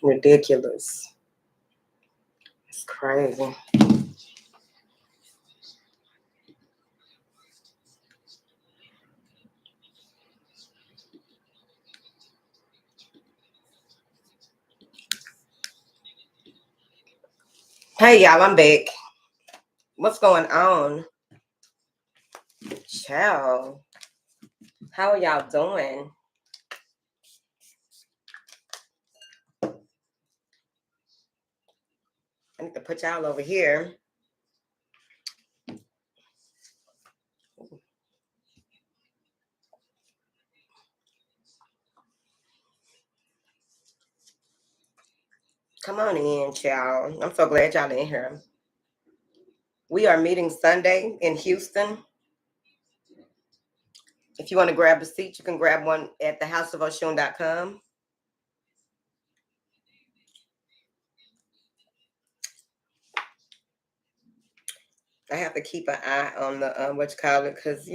Ridiculous. It's crazy. Hey, y'all, I'm back. What's going on? Ciao. How are y'all doing? I need to put y'all over here. Come on in, y'all. I'm so glad y'all in here. We are meeting Sunday in Houston. If you want to grab a seat, you can grab one at the houseofoshun.com. I have to keep an eye on the what you call it, because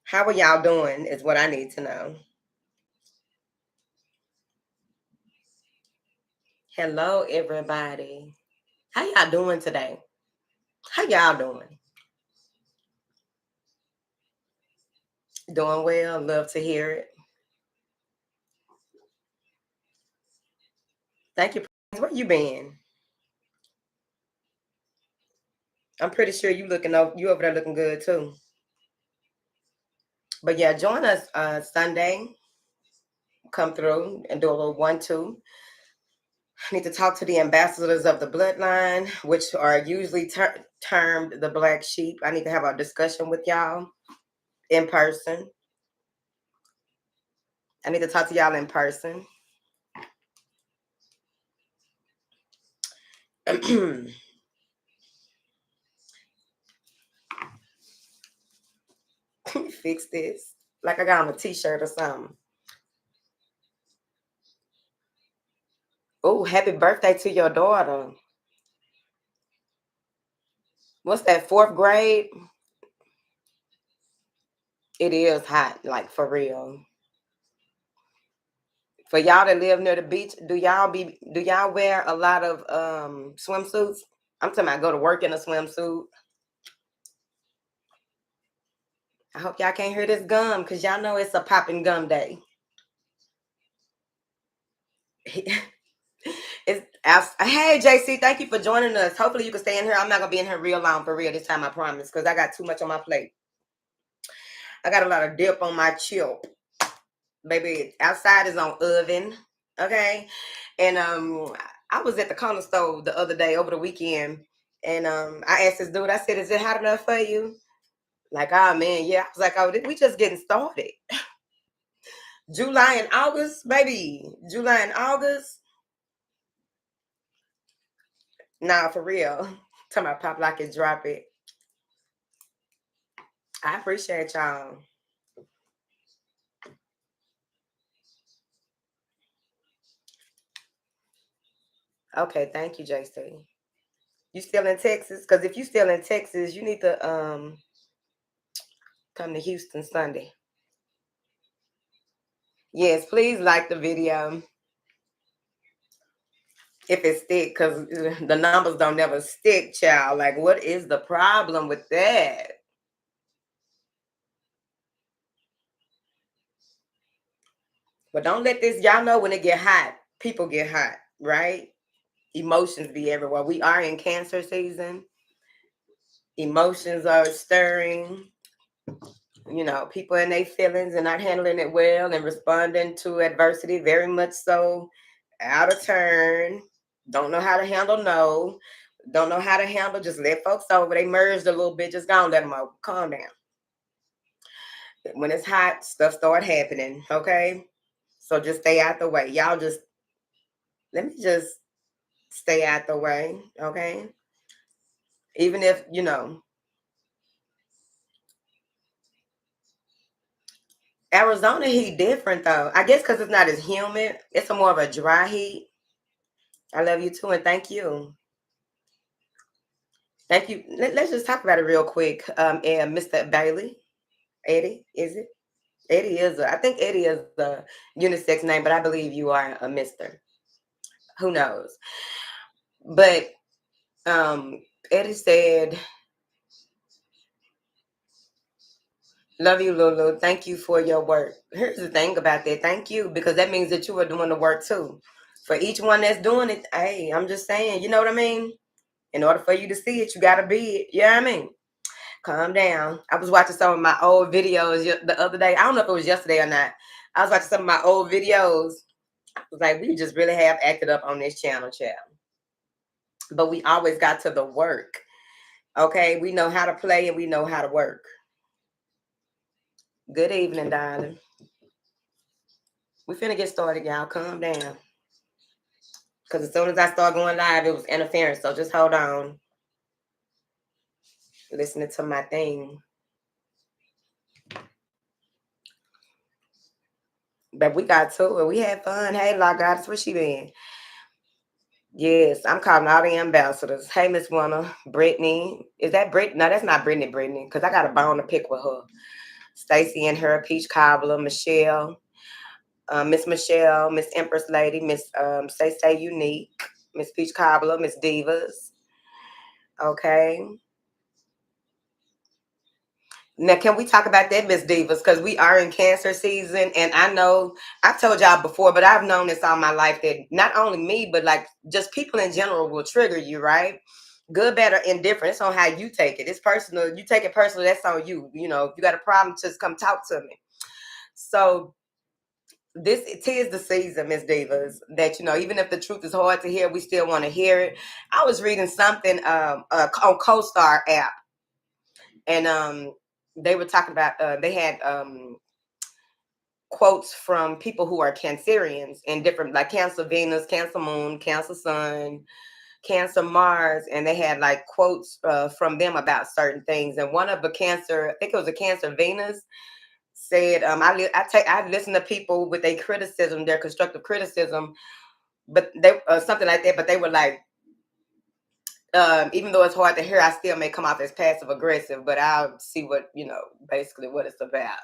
how are y'all doing is what I need to know. Hello, everybody. How y'all doing today? How y'all doing? Doing well. Love to hear it. Thank you. Where you been? I'm pretty sure you over there looking good too. But yeah, join us Sunday. Come through and do a little 1-2. I need to talk to the ambassadors of the bloodline, which are usually termed the black sheep. I need to have a discussion with y'all in person. I need to talk to y'all in person. Fix this. Like I got on a t-shirt or something. Oh, happy birthday to your daughter. What's that, 4th grade? It is hot, like for real. For y'all that live near the beach, do y'all wear a lot of swimsuits? I'm talking about go to work in a swimsuit. I hope y'all can't hear this gum, because y'all know it's a popping gum day. Hey JC, thank you for joining us. Hopefully you can stay in here. I'm not gonna be in here real long for real this time, I promise, because I got too much on my plate. I got a lot of dip on my chip. Baby, outside is on oven. Okay. And I was at the corner store the other day over the weekend, and I asked this dude, I said, is it hot enough for you? Like, oh man, yeah. I was like, oh, we just getting started. July and August, baby. July and August. Nah, for real. Talking about pop like it, drop it. I appreciate y'all. Okay, thank you, JC. You still in Texas? Because if you still in Texas, you need to come to Houston Sunday. Yes, please like the video. If it stick, because the numbers don't never stick, child. Like, what is the problem with that? But don't let this, y'all know when it get hot, people get hot, right? Emotions be everywhere. We are in Cancer season. Emotions are stirring. People in their feelings and not handling it well and responding to adversity very much so out of turn. Don't know how to handle no. Don't know how to handle, just let folks over. They merged a little bit, just go and let them over. Calm down. When it's hot, stuff start happening, okay? So just stay out the way. Y'all let me just stay out the way, okay? Even if, Arizona heat different though. I guess because it's not as humid. It's a more of a dry heat. I love you too, and thank you. Thank you. Let's just talk about it real quick. And Mr. Bailey, Eddie, is it? I think Eddie is the unisex name, but I believe you are a Mr. Who knows? But Eddie said, love you, Lulu. Thank you for your work. Here's the thing about that. Thank you, because that means that you are doing the work too. For each one that's doing it, hey, I'm just saying, you know what I mean? In order for you to see it, you gotta be it. You know what I mean? Calm down. I was watching some of my old videos the other day. I don't know if it was yesterday or not. I was watching some of my old videos. I was like, we just really have acted up on this channel, child. But we always got to the work. Okay, we know how to play and we know how to work. Good evening, darling. We finna get started, y'all. Calm down. Because as soon as I start going live, it was interference. So just hold on. Listening to my thing. But we got to it. We had fun. Hey, Law Goddess, where she been? Yes, I'm calling all the ambassadors. Hey, Miss Warner, Brittany. Is that Brittany? No, that's not Brittany, because I got a bone to pick with her. Stacy and her, Peach Cobbler, Michelle, Miss Michelle, Miss Empress Lady, Miss Say Unique, Miss Peach Cobbler, Miss Divas. Okay. Now, can we talk about that, Miss Divas? Because we are in Cancer season, and I know I've told y'all before, but I've known this all my life that not only me, but like just people in general will trigger you, right? Good, bad, or indifferent. It's on how you take it. It's personal. You take it personal. That's on you. You know, if you got a problem, just come talk to me. So it is the season, Miss Divas, that even if the truth is hard to hear, we still want to hear it. I was reading something on CoStar app, and they were talking about they had quotes from people who are Cancerians and different, like Cancer Venus, Cancer Moon, Cancer Sun, Cancer Mars, and they had like quotes from them about certain things. And one of the Cancer, I think it was a Cancer Venus, said, I listen to people with their criticism, their constructive criticism, but they something like that. But they were like, even though it's hard to hear, I still may come off as passive aggressive, but I'll see what basically what it's about.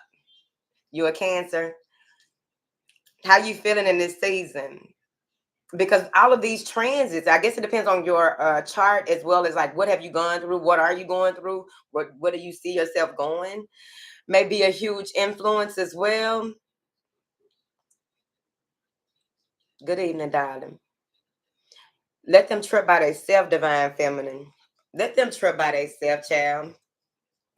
You a Cancer? How you feeling in this season? Because all of these transits, I guess it depends on your chart, as well as like what have you gone through, what are you going through, what do you see yourself going? Maybe a huge influence as well. Good evening, darling. Let them trip by themselves, divine feminine. Let them trip by themselves, child.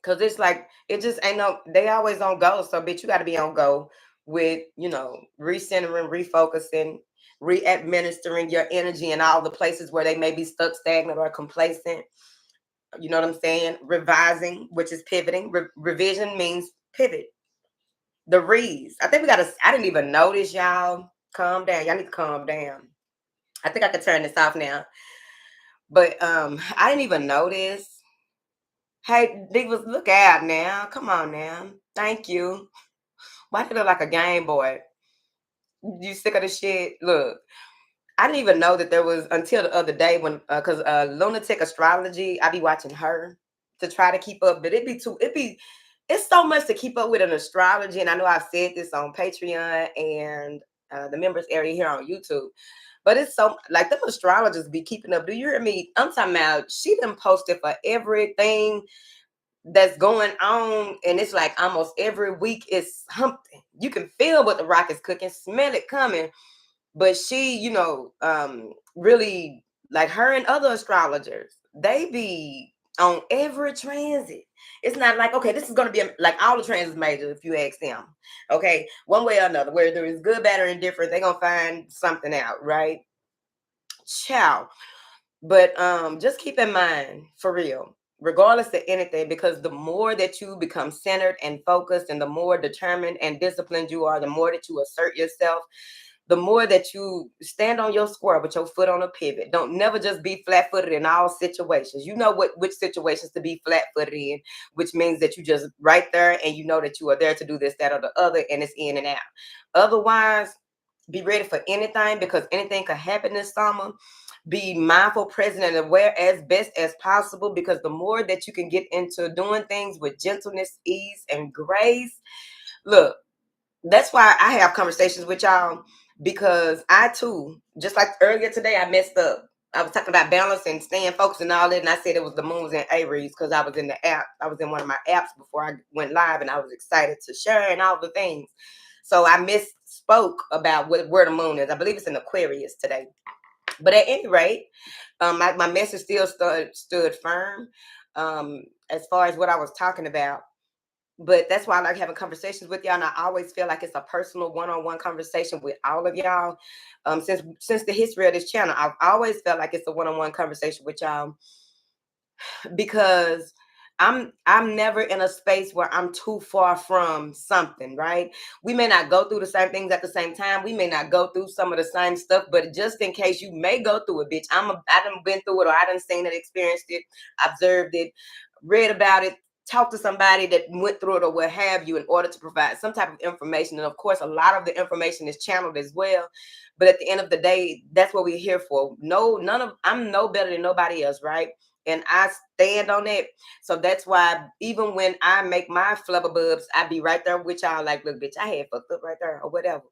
Cause it's like it just ain't no. They always on go. So, bitch, you got to be on go with recentering, refocusing, re-administering your energy in all the places where they may be stuck, stagnant, or complacent. You know what I'm saying? Revising, which is pivoting. Revision means pivot. The re's. I think we got to. I didn't even notice, y'all. Calm down. Y'all need to calm down. I think I could turn this off now. But I didn't even notice. Hey, Divas, look out now. Come on now. Thank you. Why do you look like a Game Boy? You sick of the shit? Look, I didn't even know that there was until the other day when, because Lunatic Astrology, I be watching her to try to keep up, but it's so much to keep up with in astrology. And I know I've said this on Patreon and the members area here on YouTube. But it's so like them astrologers be keeping up. Do you hear me? I'm talking about she done posted for everything that's going on, and it's like almost every week is something. You can feel what the rock is cooking, smell it coming. But she, really, like her and other astrologers, they be on every transit. It's not like, okay, this is going to be like all the transits major if you ask them. Okay, one way or another, whether it's good, bad, or indifferent, they're going to find something out, right? Ciao. But just keep in mind, for real, regardless of anything, because the more that you become centered and focused, and the more determined and disciplined you are, the more that you assert yourself, the more that you stand on your square with your foot on a pivot. Don't never just be flat-footed in all situations. You know which situations to be flat-footed in, which means that you just right there and you know that you are there to do this, that, or the other, and it's in and out. Otherwise, be ready for anything, because anything could happen this summer. Be mindful, present, and aware as best as possible, because the more that you can get into doing things with gentleness, ease, and grace, look, that's why I have conversations with y'all because I too, just like earlier today, I messed up. I was talking about balance and staying focused and all that, and I said it was the moons and Aries because I was in the app. I was in one of my apps before I went live, and I was excited to share and all the things. So I misspoke about where the moon is. I believe it's in Aquarius today. But at any rate, my message still stood firm as far as what I was talking about. But that's why I like having conversations with y'all. And I always feel like it's a personal one-on-one conversation with all of y'all. Since the history of this channel, I've always felt like it's a one-on-one conversation with y'all because I'm never in a space where I'm too far from something, right? We may not go through the same things at the same time. We may not go through some of the same stuff, but just in case you may go through it, bitch. I done been through it, or I done seen it, experienced it, observed it, read about it, talk to somebody that went through it or what have you in order to provide some type of information. And of course, a lot of the information is channeled as well. But at the end of the day, that's what we're here for. I'm no better than nobody else, right? And I stand on it. So that's why even when I make my flubberbubs, I be right there with y'all like, look, bitch, I had fucked up right there or whatever.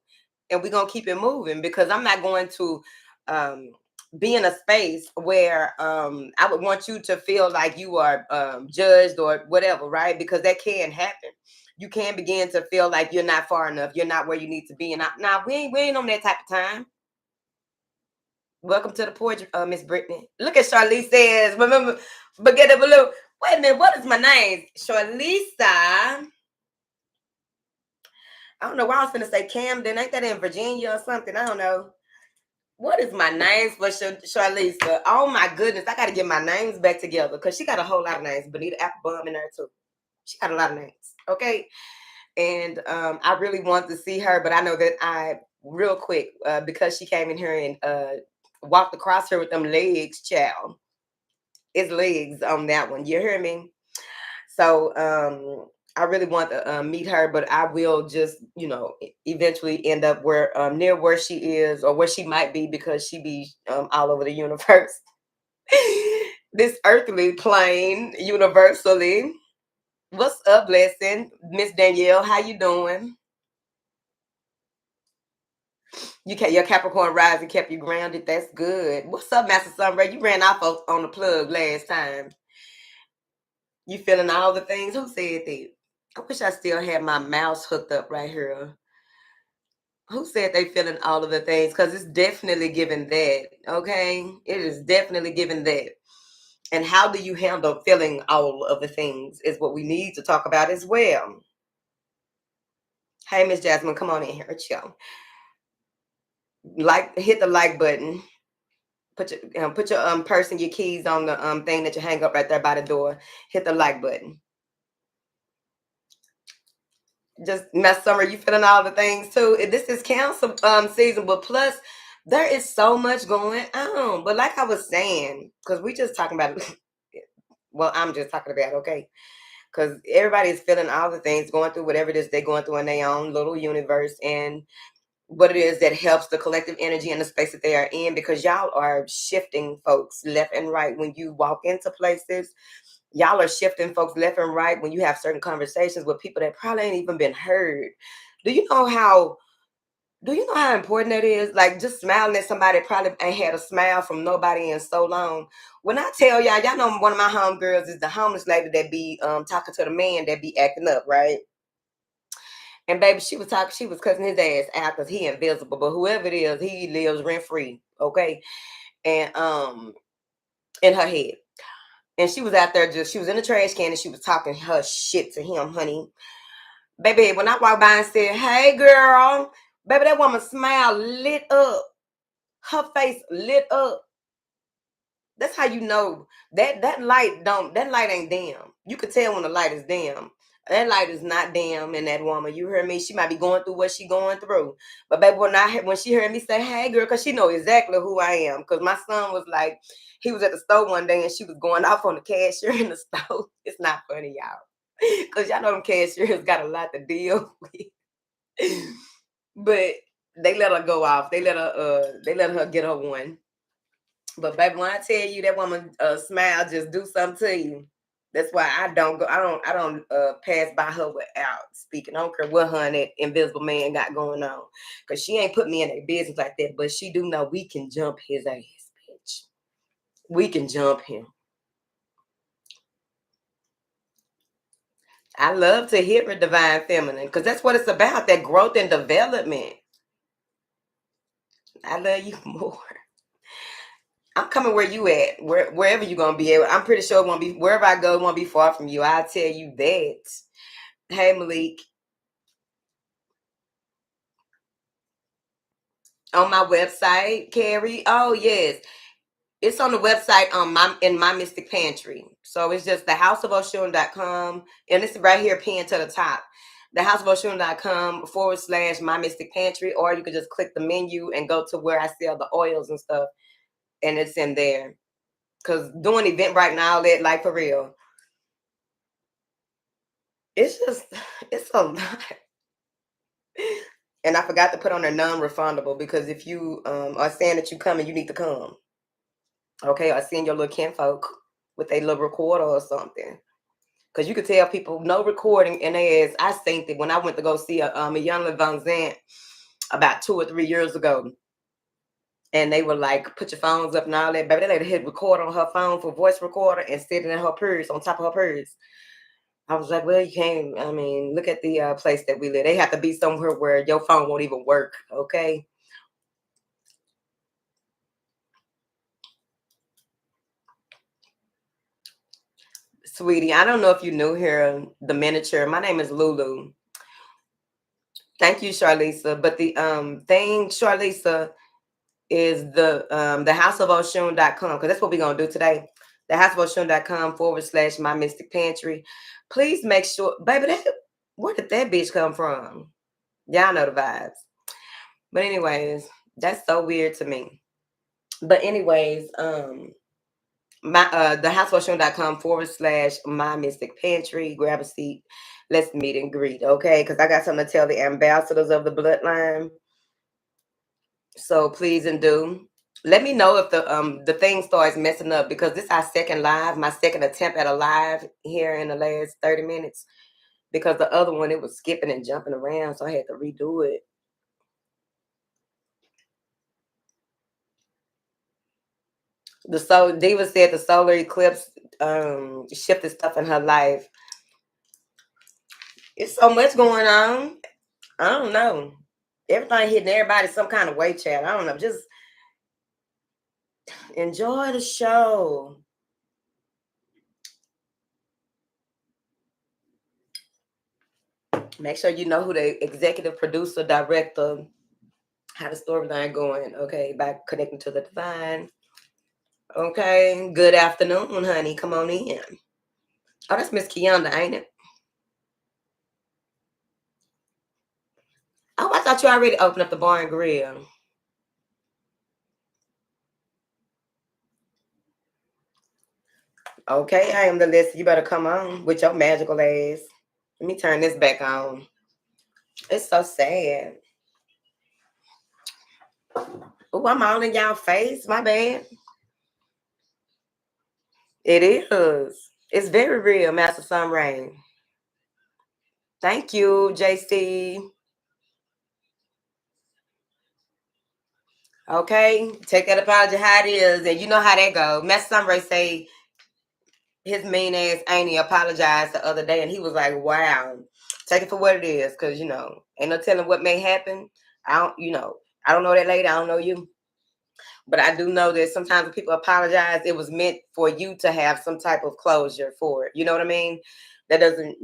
And we're going to keep it moving because I'm not going to be in a space where I would want you to feel like you are judged or whatever, right? Because that can happen. You can begin to feel like you're not far enough. You're not where you need to be. And now we ain't on that type of time. Welcome to the porch, Miss Brittany. Look at Charlize says, remember, forget it, blue. Wait a minute, what is my name? Charliza. I don't know why I was going to say Camden. Ain't that in Virginia or something? I don't know. What is my names for Charliza? Oh my goodness, I got to get my names back together because she got a whole lot of names. Bonita Applebum in there too. She got a lot of names. Okay. And I really want to see her, but I know that real quick, because she came in here and walked across her with them legs, child. It's legs on that one. You hear me? So I really want to meet her, but I will just, eventually end up where near where she is or where she might be because she be all over the universe. This earthly plane, universally. What's up, blessing? Miss Danielle, how you doing? Your Capricorn rising kept you grounded. That's good. What's up, Master Sunray? You ran off on the plug last time. You feeling all the things? Who said that? I wish I still had my mouse hooked up right here. Who said they feeling all of the things? Because it's definitely giving that. Okay? It is definitely giving that. And how do you handle feeling all of the things is what we need to talk about as well. Hey, Miss Jasmine, come on in here. Chill. Hit the like button. Put your purse and your keys on the thing that you hang up right there by the door. Hit the like button. Just Miss Summer, you feeling all the things too. This is Cancer season, but plus there is so much going on. But like I was saying, because we just talking about well, I'm just talking about okay. Because everybody is feeling all the things, going through whatever it is they're going through in their own little universe, and what it is that helps the collective energy in the space that they are in, because y'all are shifting folks left and right when you walk into places. Y'all are shifting folks left and right when you have certain conversations with people that probably ain't even been heard. Do you know how important that is? Like just smiling at somebody that probably ain't had a smile from nobody in so long. When I tell y'all know one of my homegirls is the homeless lady that be talking to the man that be acting up, right? And baby, she was cussing his ass out because he invisible. But whoever it is, he lives rent free. Okay. And in her head. And she was out there she was in the trash can and she was talking her shit to him, honey. Baby, when I walked by and said, hey girl, baby, that woman smile lit up. Her face lit up. That's how you know that light ain't dim. You could tell when the light is dim. That light is not dim in that woman. You heard me? She might be going through what she going through. But baby, when she heard me say, hey girl, because she know exactly who I am. Because my son was like, he was at the store one day and she was going off on the cashier in the store. It's not funny, y'all. Because y'all know them cashiers got a lot to deal with. But they let her go off. They let her get her one. But baby, when I tell you that woman smile just do something to you. That's why I don't go. I don't pass by her without speaking. I don't care what her and that invisible man got going on, cause she ain't put me in a business like that. But she do know we can jump his ass, bitch. We can jump him. I love to hear a divine feminine, because that's what it's about. That growth and development. I love you more. I'm coming where you at, wherever you're gonna be at. I'm pretty sure it won't be wherever I go, it won't be far from you. I'll tell you that. Hey Malik, on my website, Carrie. Oh yes, it's on the website my Mystic Pantry. So it's just thehouseofoshun.com, and it's right here pinned to the top. Thehouseofoshun.com / my Mystic Pantry, or you can just click the menu and go to where I sell the oils and stuff, and it's in there. Cause doing event right now, that like for real, it's just it's a lot. And I forgot to put on a non-refundable, because if you are saying that you coming, you need to come. Okay, or send your little kinfolk with a little recorder or something. Cause you could tell people no recording, and as I synced it when I went to go see a young Van Zant about 2 or 3 years ago, and they were like, "Put your phones up and all that." Baby, that lady hit record on her phone for voice recorder and sitting in her purse on top of her purse. I was like, well, you can't. I mean, look at the place that we live. They have to be somewhere where your phone won't even work. Okay. Sweetie, I don't know if you knew here the miniature. My name is Lulu. Thank you, Charlisa. But the thing, Charlisa, is the House of Oshun.com, because that's what we're gonna do today. The House of Oshun.com / my Mystic Pantry. Please make sure, baby, where did that bitch come from? Y'all know the vibes. But anyways, that's so weird to me. But anyways, my thehouseofshun.com / my Mystic Pantry. Grab a seat. Let's meet and greet, okay? Because I got something to tell the ambassadors of the bloodline. So please and do let me know if the thing starts messing up, because this is our second live, my second attempt at a live here in the last 30 minutes. Because the other one, it was skipping and jumping around, so I had to redo it. The soul Diva said the solar eclipse shifted stuff in her life. It's so much going on. I don't know. Everything hitting everybody some kind of way, Chad. I don't know. Just enjoy the show. Make sure you know who the executive producer, director, how the storyline going. Okay, by connecting to the divine. Okay, good afternoon, honey. Come on in. Oh, that's Miss Kianda, ain't it? Oh, I thought you already opened up the bar and grill. Okay, I am the list. You better come on with your magical ass. Let me turn this back on. It's so sad. Oh, I'm all in y'all face. My bad. It is. It's very real, Master Sun Rain. Thank you, JC. Okay, take that apology how it is, and you know how that go. Master Sun Ray say his mean ass Annie apologized the other day, and he was like, "Wow, take it for what it is, because ain't no telling what may happen. I don't know that lady. I don't know you, but I do know that sometimes when people apologize, it was meant for you to have some type of closure for it. You know what I mean? That doesn't,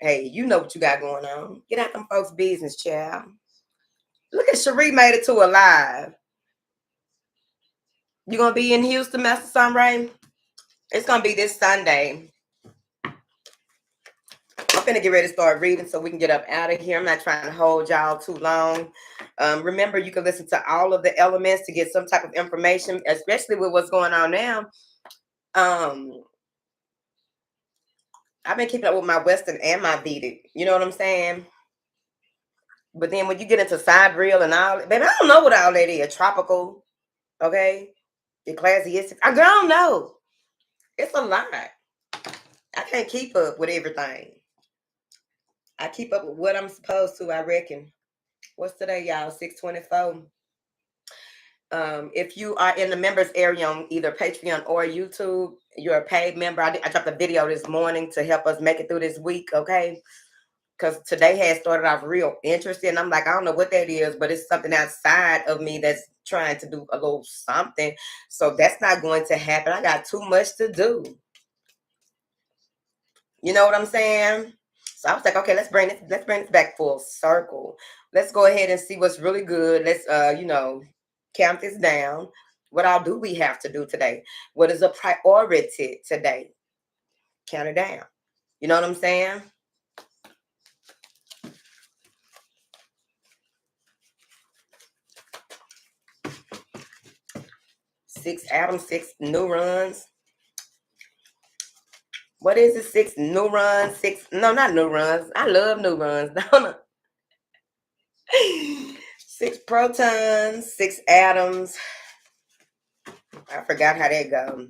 hey, you know what you got going on. Get out them folks' business, child. Look at Cherie made it to a live. You gonna be in Houston, Master Sunray? It's gonna be this Sunday. I'm gonna get ready to start reading so we can get up out of here. I'm not trying to hold y'all too long. Remember, you can listen to all of the elements to get some type of information, especially with what's going on now. I've been keeping up with my Western and my Vedic. You know what I'm saying? But then when you get into sidereal and all, baby, I don't know what all that is. Tropical, okay? Ecclesiastic. I don't know. It's a lot. I can't keep up with everything. I keep up with what I'm supposed to, I reckon. What's today, y'all? 624. If you are in the members area on either Patreon or YouTube, you're a paid member. I dropped a video this morning to help us make it through this week, okay? Because today has started off real interesting. I'm like, I don't know what that is, but it's something outside of me that's trying to do a little something. So that's not going to happen. I got too much to do. You know what I'm saying? So I was like, okay, let's bring this back full circle. Let's go ahead and see what's really good. Let's count this down. What all do we have to do today? What is a priority today? Count it down. You know what I'm saying? 6 atoms, 6 neurons. What is it? 6 neurons, 6, no, not neurons. I love neurons. 6 protons, 6 atoms. I forgot how that goes.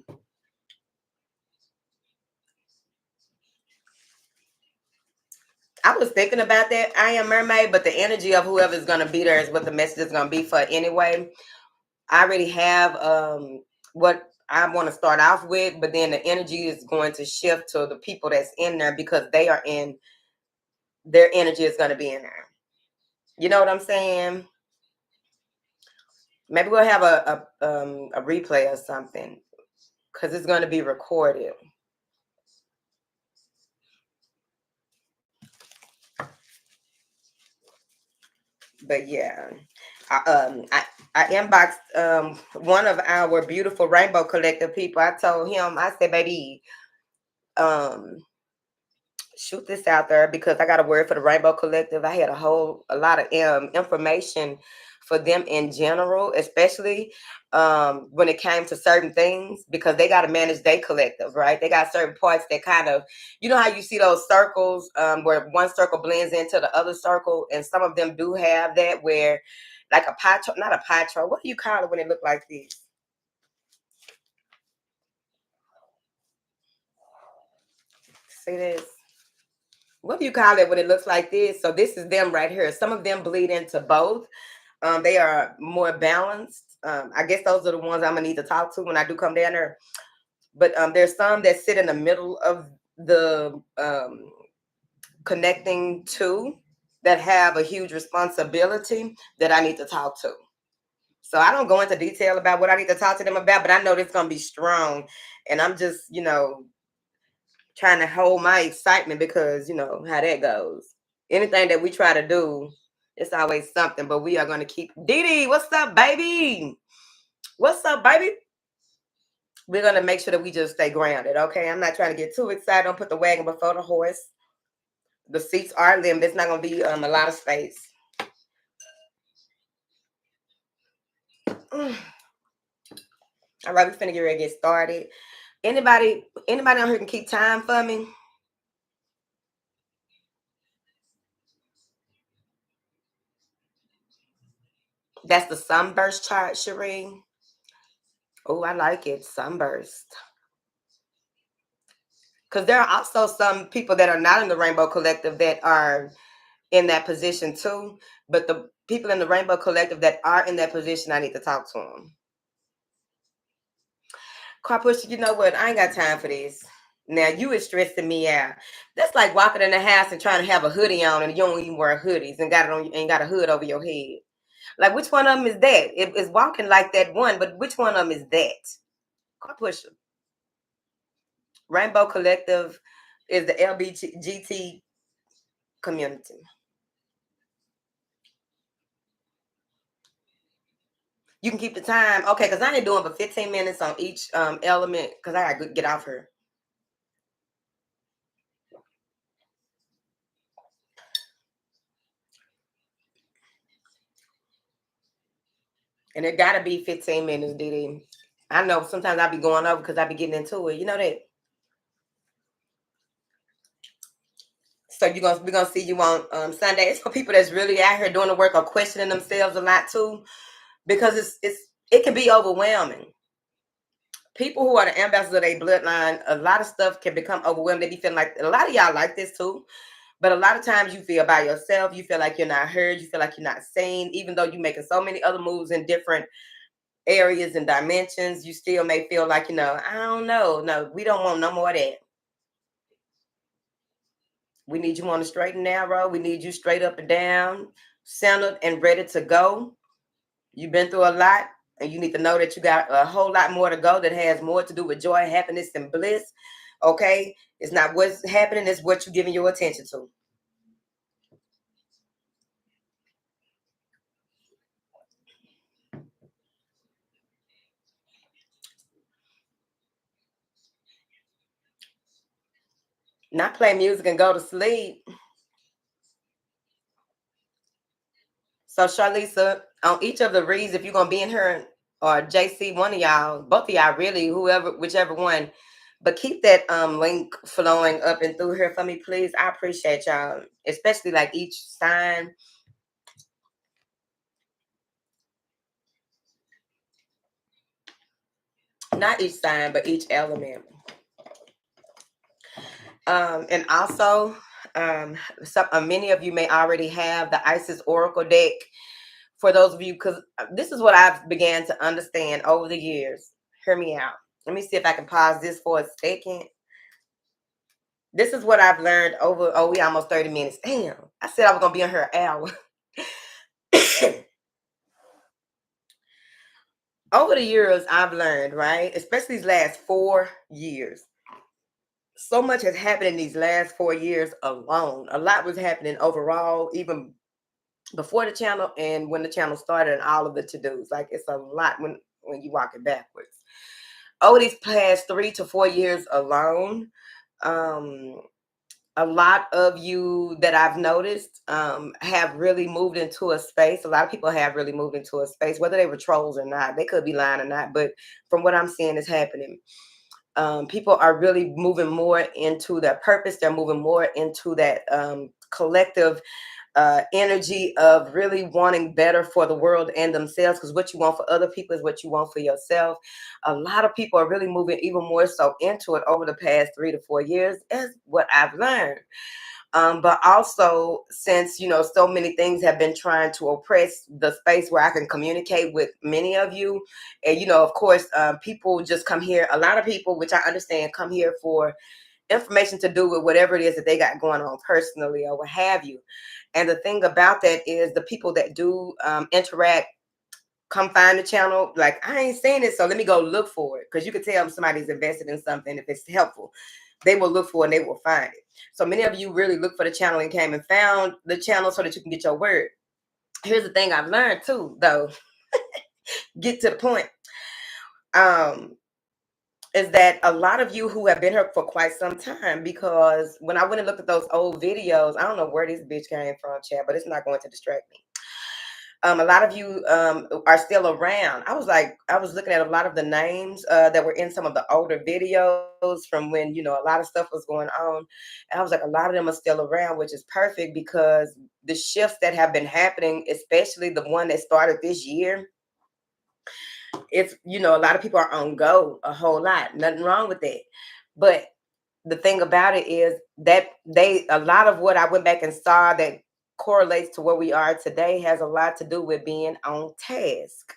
I was thinking about that. I am mermaid, but the energy of whoever's going to be there is what the message is going to be for anyway. I already have what I want to start off with, but then the energy is going to shift to the people that's in there because they are in, their energy is going to be in there. You know what I'm saying? Maybe we'll have a replay or something because it's going to be recorded. But yeah, I inboxed one of our beautiful Rainbow Collective people. I told him, I said, baby, shoot this out there because I got a word for the Rainbow Collective. I had a lot of information for them in general, especially when it came to certain things, because they got to manage their collective, right? They got certain parts that kind of, you know how you see those circles where one circle blends into the other circle, and some of them do have that where, like a pie chart, not a pie chart. What do you call it when it look like this? See this? What do you call it when it looks like this? So this is them right here. Some of them bleed into both. They are more balanced. I guess those are the ones I'm gonna need to talk to when I do come down there. But there's some that sit in the middle of the connecting two that have a huge responsibility that I need to talk to. So I don't go into detail about what I need to talk to them about, but I know it's gonna be strong, and I'm just, trying to hold my excitement because you know how that goes. Anything that we try to do, it's always something, but we are going to keep. Dee, what's up, baby? What's up, baby? We're going to make sure that we just stay grounded, okay? I'm not trying to get too excited. Don't put the wagon before the horse. The seats are limited. It's not going to be a lot of space. All right, we're finna get ready to get started. Anybody on here can keep time for me? That's the sunburst chart, Sheree. Oh, I like it. Sunburst. Because there are also some people that are not in the Rainbow Collective that are in that position too. But the people in the Rainbow Collective that are in that position, I need to talk to them. Car pusher, you know what? I ain't got time for this. Now you is stressing me out. That's like walking in the house and trying to have a hoodie on and you don't even wear hoodies and got it on and got a hood over your head. Like which one of them is that? It's walking like that one, but which one of them is that? Car pusher. Rainbow Collective is the LBGT community. You can keep the time. Okay, because I ain't doing but 15 minutes on each element because I got to get off her. And it got to be 15 minutes, Didi. I know sometimes I be going over because I be getting into it. You know that? So we're gonna see you on Sunday. It's for people that's really out here doing the work or questioning themselves a lot too, because it can be overwhelming. people who are the ambassadors of their bloodline, a lot of stuff can become overwhelmed. They be feeling like, a lot of y'all like this too, but a lot of times you feel by yourself. You feel like you're not heard. You feel like you're not seen. Even though you're making so many other moves in different areas and dimensions, you still may feel like, I don't know. No, we don't want no more of that. We need you on the straight and narrow. We need you straight up and down, centered and ready to go. You've been through a lot, and you need to know that you got a whole lot more to go that has more to do with joy, happiness, and bliss. Okay? It's not what's happening, it's what you're giving your attention to. Not play music and go to sleep. So, Charlisa, on each of the reads, if you're going to be in here, or JC, one of y'all, both of y'all, really, whoever, whichever one, but keep that link flowing up and through here for me, please. I appreciate y'all, especially like each sign. Not each sign, but each element. And also, many of you may already have the Isis Oracle deck. For those of you, because this is what I've began to understand over the years. Hear me out. Let me see if I can pause this for a second. This is what I've learned over, we almost 30 minutes. Damn, I said I was going to be on here an hour. Over the years, I've learned, right, especially these last 4 years, so much has happened in these last 4 years alone. A lot was happening overall, even before the channel and when the channel started, and all of the to-dos. Like, it's a lot when you walk it backwards. Over these past 3 to 4 years alone, a lot of you that I've noticed have really moved into a space. A lot of people have really moved into a space, whether they were trolls or not. They could be lying or not, but from what I'm seeing is happening. People are really moving more into their purpose. They're moving more into that collective energy of really wanting better for the world and themselves, because what you want for other people is what you want for yourself. A lot of people are really moving even more so into it over the past 3 to 4 years, is what I've learned. But also, since so many things have been trying to oppress the space where I can communicate with many of you, and of course, people just come here. A lot of people, which I understand, come here for information to do with whatever it is that they got going on personally or what have you. And the thing about that is, the people that do interact, come find the channel, like, I ain't seen it, so let me go look for it. Because you can tell somebody's invested in something if it's helpful. They will look for it and they will find it. So many of you really look for the channel and came and found the channel so that you can get your word. Here's the thing I've learned too, though. Get to the point. Is that a lot of you who have been here for quite some time, because when I went and looked at those old videos, I don't know where this bitch came from, Chad, but it's not going to distract me. A lot of you are still around. I was looking at a lot of the names that were in some of the older videos from when, a lot of stuff was going on. And I was like, a lot of them are still around, which is perfect, because the shifts that have been happening, especially the one that started this year, it's, a lot of people are on go a whole lot. Nothing wrong with that. But the thing about it is that a lot of what I went back and saw that correlates to where we are today has a lot to do with being on task,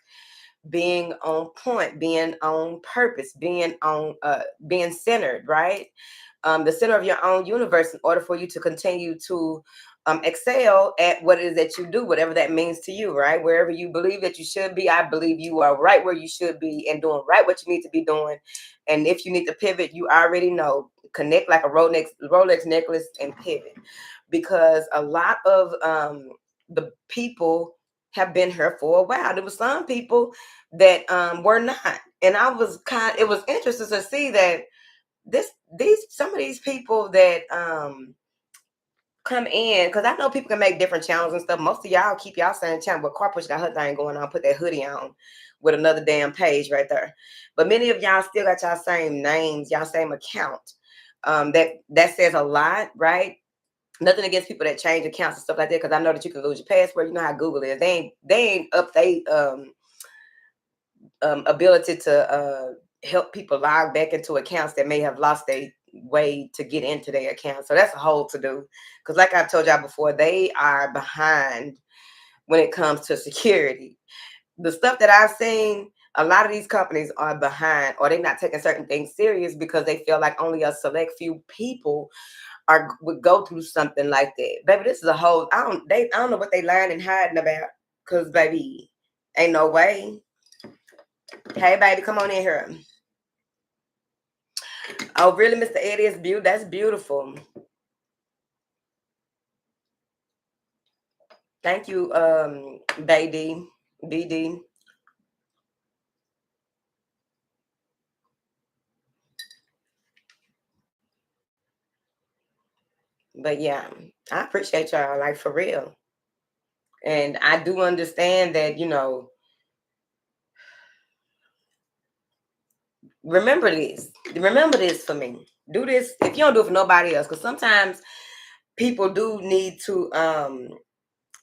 being on point, being on purpose, being centered, right? The center of your own universe, in order for you to continue to excel at what it is that you do, whatever that means to you, right? Wherever you believe that you should be, I believe you are right where you should be and doing right what you need to be doing. And if you need to pivot, you already know, connect like a Rolex necklace and pivot, because a lot of the people have been here for a while. There were some people that were not, and it was interesting to see that some of these people that come in, because I know people can make different channels and stuff. Most of y'all keep y'all same channel, but Car Push got her thing going on, put that hoodie on with another damn page right there. But many of y'all still got y'all same names, y'all same account. That says a lot, right? Nothing against people that change accounts and stuff like that, because I know that you can lose your password. You know how Google is. They ain't up they ability to help people log back into accounts that may have lost their way to get into their account. So that's a whole to do. Because like I've told y'all before, they are behind when it comes to security. The stuff that I've seen, a lot of these companies are behind, or they're not taking certain things serious because they feel like only a select few people would go through something like that. Baby, this is a whole, I don't know what they lying and hiding about. Cause baby, ain't no way. Hey baby, come on in here. Oh, really, Mr. Eddie? Is beautiful. That's beautiful. Thank you, BD. But yeah, I appreciate y'all, like for real. And I do understand that, remember this. Remember this for me. Do this if you don't do it for nobody else. Because sometimes people do need to, and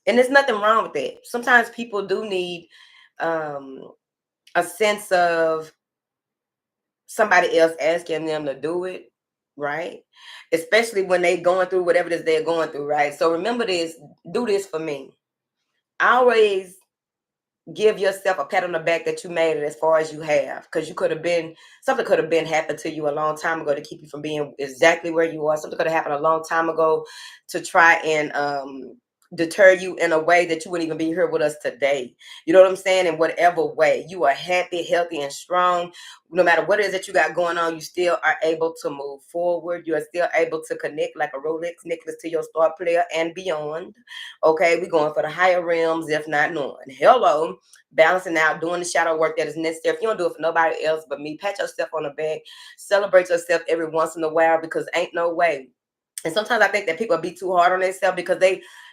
there's nothing wrong with that. Sometimes people do need um, a sense of somebody else asking them to do it, right? Especially when they going through whatever it is they're going through, right? So remember this, do this for me. Always give yourself a pat on the back that you made it as far as you have, because you could have been, something could have been happened to you a long time ago to keep you from being exactly where you are. Something could have happened a long time ago to try and deter you in a way that you wouldn't even be here with us today. You know what I'm saying? In whatever way, you are happy, healthy, and strong. No matter what it is that you got going on, you still are able to move forward. You are still able to connect like a Rolex necklace to your star player and beyond. Okay, we're going for the higher realms, if not none. Hello, balancing out, doing the shadow work that is necessary. If you don't do it for nobody else but me, pat yourself on the back, celebrate yourself every once in a while, because ain't no way. And sometimes I think that people be too hard on themselves because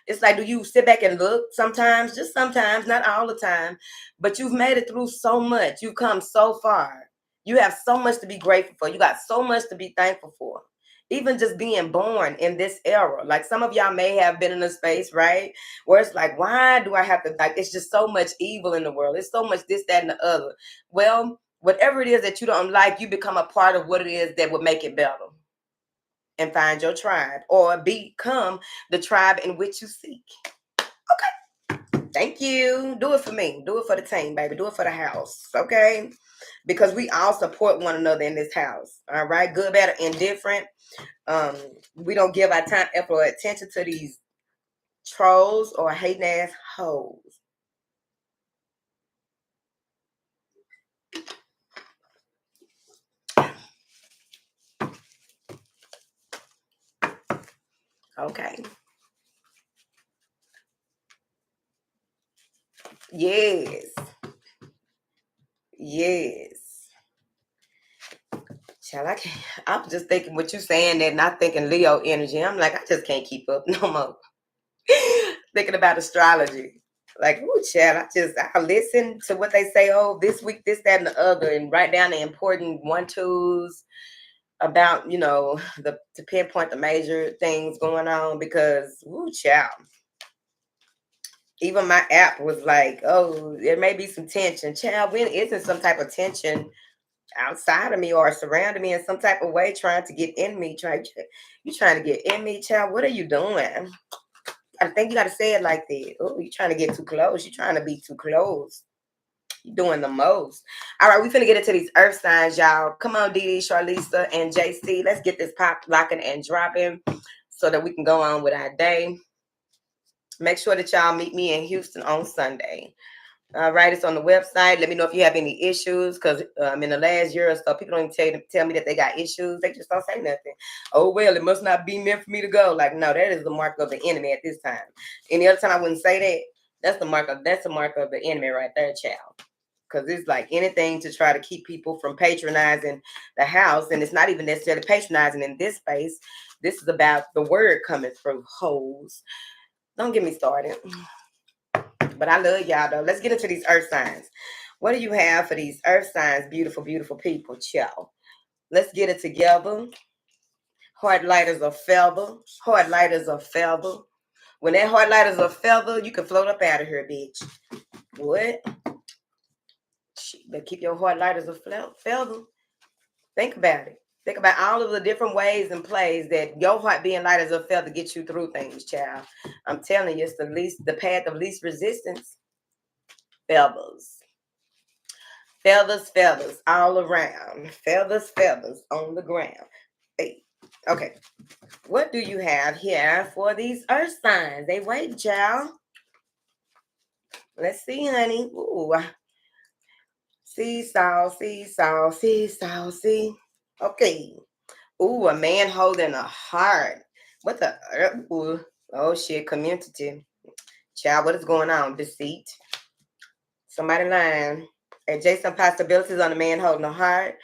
it's like, do you sit back and look sometimes? Just sometimes, not all the time. But you've made it through so much. You've come so far. You have so much to be grateful for. You got so much to be thankful for. Even just being born in this era. Like some of y'all may have been in a space, right? Where it's like, why do I have to, like, it's just so much evil in the world. It's so much this, that, and the other. Well, whatever it is that you don't like, you become a part of what it is that would make it better. And find your tribe, or become the tribe in which you seek. Okay. Thank you. Do it for me. Do it for the team, baby. Do it for the house. Okay. Because we all support one another in this house. All right. Good, bad, or indifferent. We don't give our time, effort, or attention to these trolls or hating ass hoes. Okay. Yes. Yes. Child, I'm just thinking what you saying that, not thinking Leo energy. I'm like, I just can't keep up no more. Thinking about astrology. Like, ooh, child, I listen to what they say, oh, this week, this, that, and the other, and write down the important one, twos about, to pinpoint the major things going on, because, ooh, child. Even my app was like, oh, there may be some tension. Child, when isn't some type of tension outside of me or surrounding me in some type of way, trying to get in me? You trying to get in me, child? What are you doing? I think you got to say it like that. Oh, you trying to get too close. You trying to be too close. You doing the most. All right, we finna get into these earth signs, y'all. Come on, Dee Dee, Charlisa, and JC. Let's get this pop locking and dropping so that we can go on with our day. Make sure that y'all meet me in Houston on Sunday. All right, it's on the website. Let me know if you have any issues, because in the last year or so, people don't even tell me that they got issues. They just don't say nothing. Oh, well, it must not be meant for me to go. Like, no, that is the mark of the enemy at this time. Any other time I wouldn't say that. That's the mark of the enemy right there, child. Because it's like anything to try to keep people from patronizing the house. And it's not even necessarily patronizing in this space. This is about the word coming through hoes. Don't get me started. But I love y'all, though. Let's get into these earth signs. What do you have for these earth signs, beautiful, beautiful people? Chill. Let's get it together. Heart lighters of feather. Heart lighters of feather. When that heart lighters of feather, you can float up out of here, bitch. What? But keep your heart lighters of feather. Think about it. Think about all of the different ways and plays that your heart being light as a feather get you through things, child. I'm telling you, it's the path of least resistance. Feathers. Feathers, feathers all around. Feathers, feathers on the ground. Hey. Okay. What do you have here for these earth signs? They wait, child. Let's see, honey. Ooh. Seesaw, seesaw, seesaw, see. Okay. Ooh, a man holding a heart. What the? Ooh. Oh, shit. Community. Child, what is going on? Deceit. Somebody lying. Adjacent possibilities on a man holding a heart.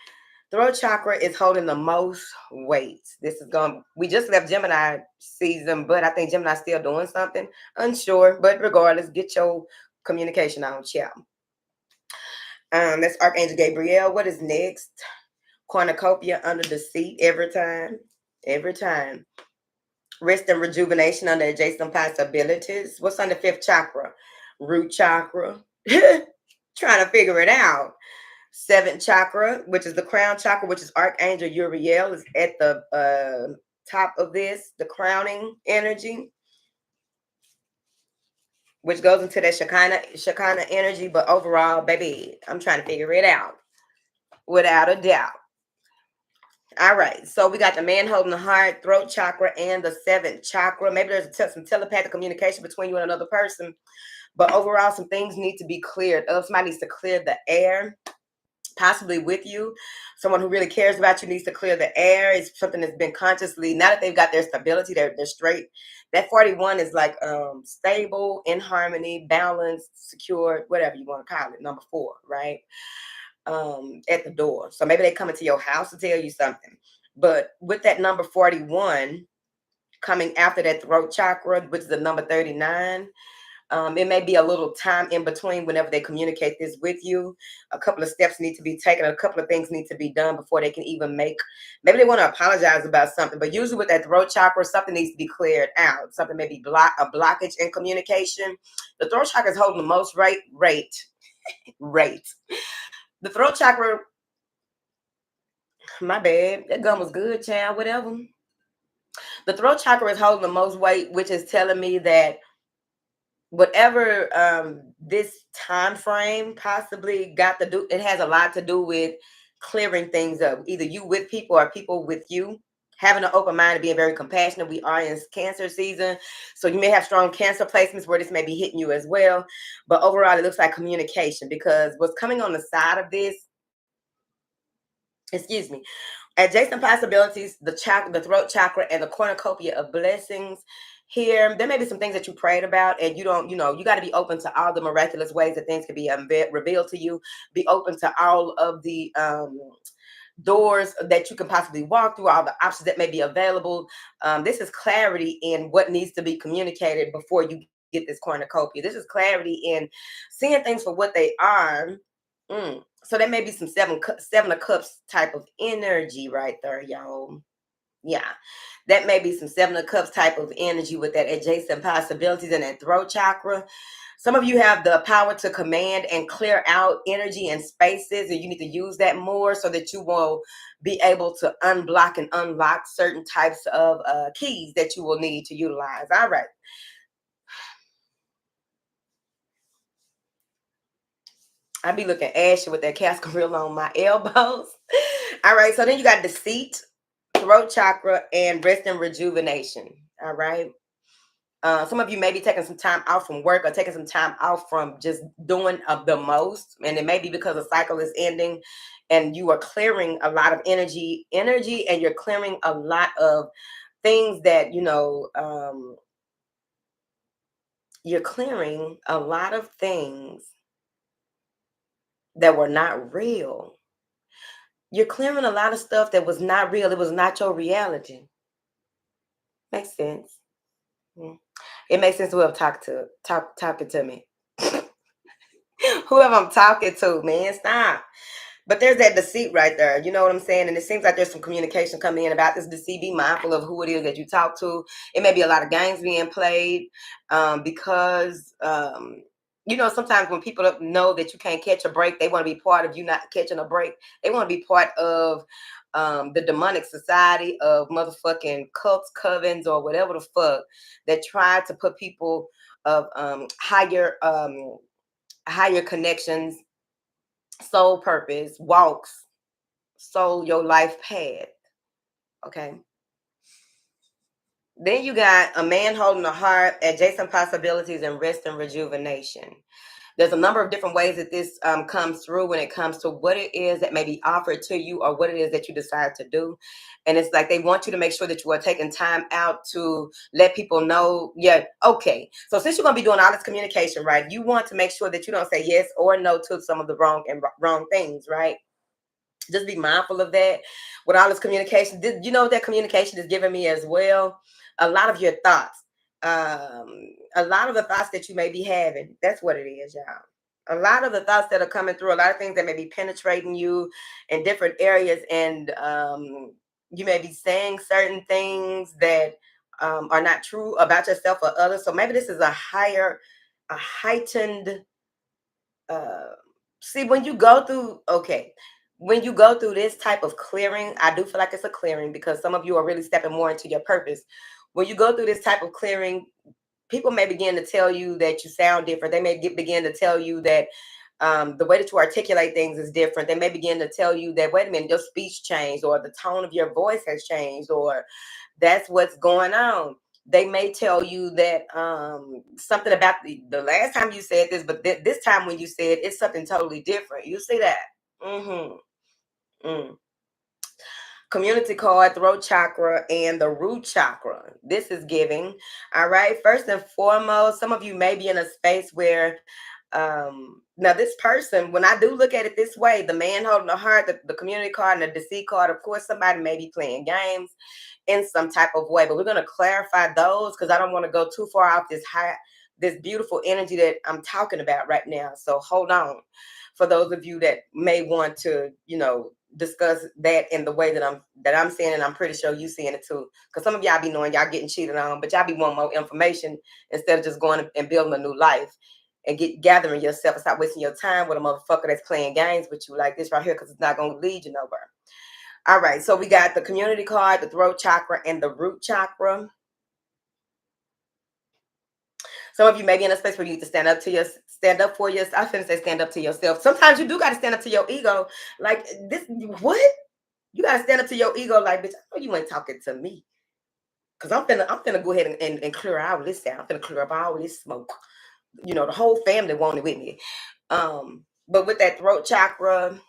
Throat chakra is holding the most weight. This is going. We just left Gemini season, but I think Gemini's still doing something. Unsure, but regardless, get your communication on, child. That's Archangel Gabriel. What is next? Cornucopia under the seat every time. Every time. Rest and rejuvenation under adjacent possibilities. What's on the fifth chakra? Root chakra. Trying to figure it out. Seventh chakra, which is the crown chakra, which is Archangel Uriel, is at the top of this, the crowning energy, which goes into that Shekinah energy. But overall, baby, I'm trying to figure it out without a doubt. All right, so we got the man holding the heart, throat chakra, and the seventh chakra. Maybe there's some telepathic communication between you and another person, but overall, some things need to be cleared. Somebody needs to clear the air, possibly with you. Someone who really cares about you needs to clear the air. It's something that's been consciously, now that they've got their stability, they're straight. That 41 is like stable, in harmony, balanced, secure, whatever you want to call it. Number 4, right? At the door. So maybe they come into your house to tell you something. But with that number 41 coming after that throat chakra, which is the number 39, it may be a little time in between whenever they communicate this with you. A couple of steps need to be taken. A couple of things need to be done before they can even maybe they want to apologize about something. But usually with that throat chakra, something needs to be cleared out. Something may be a blockage in communication. The throat chakra is holding the most rate. The throat chakra, my bad. That gum was good, child. Whatever. The throat chakra is holding the most weight, which is telling me that whatever this time frame possibly got to do, it has a lot to do with clearing things up. Either you with people or people with you. Having an open mind and being very compassionate. We are in Cancer season, so you may have strong Cancer placements where this may be hitting you as well. But overall, it looks like communication, because what's coming on the side of this, excuse me, adjacent possibilities, the throat chakra, and the cornucopia of blessings. Here, there may be some things that you prayed about, and you don't, you got to be open to all the miraculous ways that things can be revealed to you. Be open to all of the doors that you can possibly walk through, all the options that may be available. This is clarity in what needs to be communicated before you get this cornucopia. This is clarity in seeing things for what they are. So there may be some seven of cups type of energy right there, y'all. Yeah, that may be some seven of cups type of energy with that adjacent possibilities and that throat chakra. Some of you have the power to command and clear out energy and spaces, and you need to use that more so that you will be able to unblock and unlock certain types of keys that you will need to utilize. All right. I be looking ashy with that cascarilla on my elbows. All right, so then you got deceit, throat chakra, and rest and rejuvenation. All right. Some of you may be taking some time out from work or taking some time out from just doing the most. And it may be because the cycle is ending and you are clearing a lot of energy, and you're clearing a lot of things that, you're clearing a lot of things that were not real. You're clearing a lot of stuff that was not real. It was not your reality. Makes sense. It makes sense whoever talking to me. Whoever I'm talking to, man, stop. But there's that deceit right there. You know what I'm saying? And it seems like there's some communication coming in about this deceit. Be mindful of who it is that you talk to. It may be a lot of games being played because, sometimes when people know that you can't catch a break, they want to be part of you not catching a break. They want to be part of the demonic society of motherfucking cults, covens, or whatever the fuck that try to put people of higher connections, soul purpose, walks, soul your life path. Okay. Then you got a man holding a heart, adjacent possibilities, and rest and rejuvenation. There's a number of different ways that this comes through when it comes to what it is that may be offered to you or what it is that you decide to do. And it's like they want you to make sure that you are taking time out to let people know, yeah, okay. So since you're going to be doing all this communication, right, you want to make sure that you don't say yes or no to some of the wrong things, right? Just be mindful of that with all this communication. You know what that communication is giving me as well? A lot of your thoughts. A lot of the thoughts that you may be having. That's what it is, y'all. A lot of the thoughts that are coming through, a lot of things that may be penetrating you in different areas, and you may be saying certain things that are not true about yourself or others. So maybe this is a heightened uh see when you go through okay when you go through this type of clearing, I do feel like it's a clearing because some of you are really stepping more into your purpose. When you go through this type of clearing, people may begin to tell you that you sound different. They may begin to tell you that the way that you articulate things is different. They may begin to tell you that, wait a minute, your speech changed, or the tone of your voice has changed, or that's what's going on. They may tell you that something about the last time you said this, but this time when you said it's something totally different. You see that? Mm-hmm. Mm. Community card, throat chakra, and the root chakra. This is giving. All right. First and foremost, some of you may be in a space where now this person, when I do look at it this way, the man holding the heart, the community card, and the deceit card, of course, somebody may be playing games in some type of way, but we're going to clarify those because I don't want to go too far off this beautiful energy that I'm talking about right now. So hold on for those of you that may want to, discuss that in the way that I'm seeing it. I'm pretty sure you seeing it too. Because some of y'all be knowing y'all getting cheated on, but y'all be wanting more information instead of just going and building a new life and gathering yourself and stop wasting your time with a motherfucker that's playing games with you like this right here because it's not going to lead you nowhere. All right, so we got the community card, the throat chakra, and the root chakra. Some of you may be in a space where you need to stand up for yourself. I shouldn't say stand up to yourself. Sometimes you do got to stand up to your ego. Like this, what? You got to stand up to your ego. Like, bitch, I know you ain't talking to me. Cause I'm finna go ahead and clear out this out. I'm finna clear up all this smoke. The whole family wanted with me. But with that throat chakra,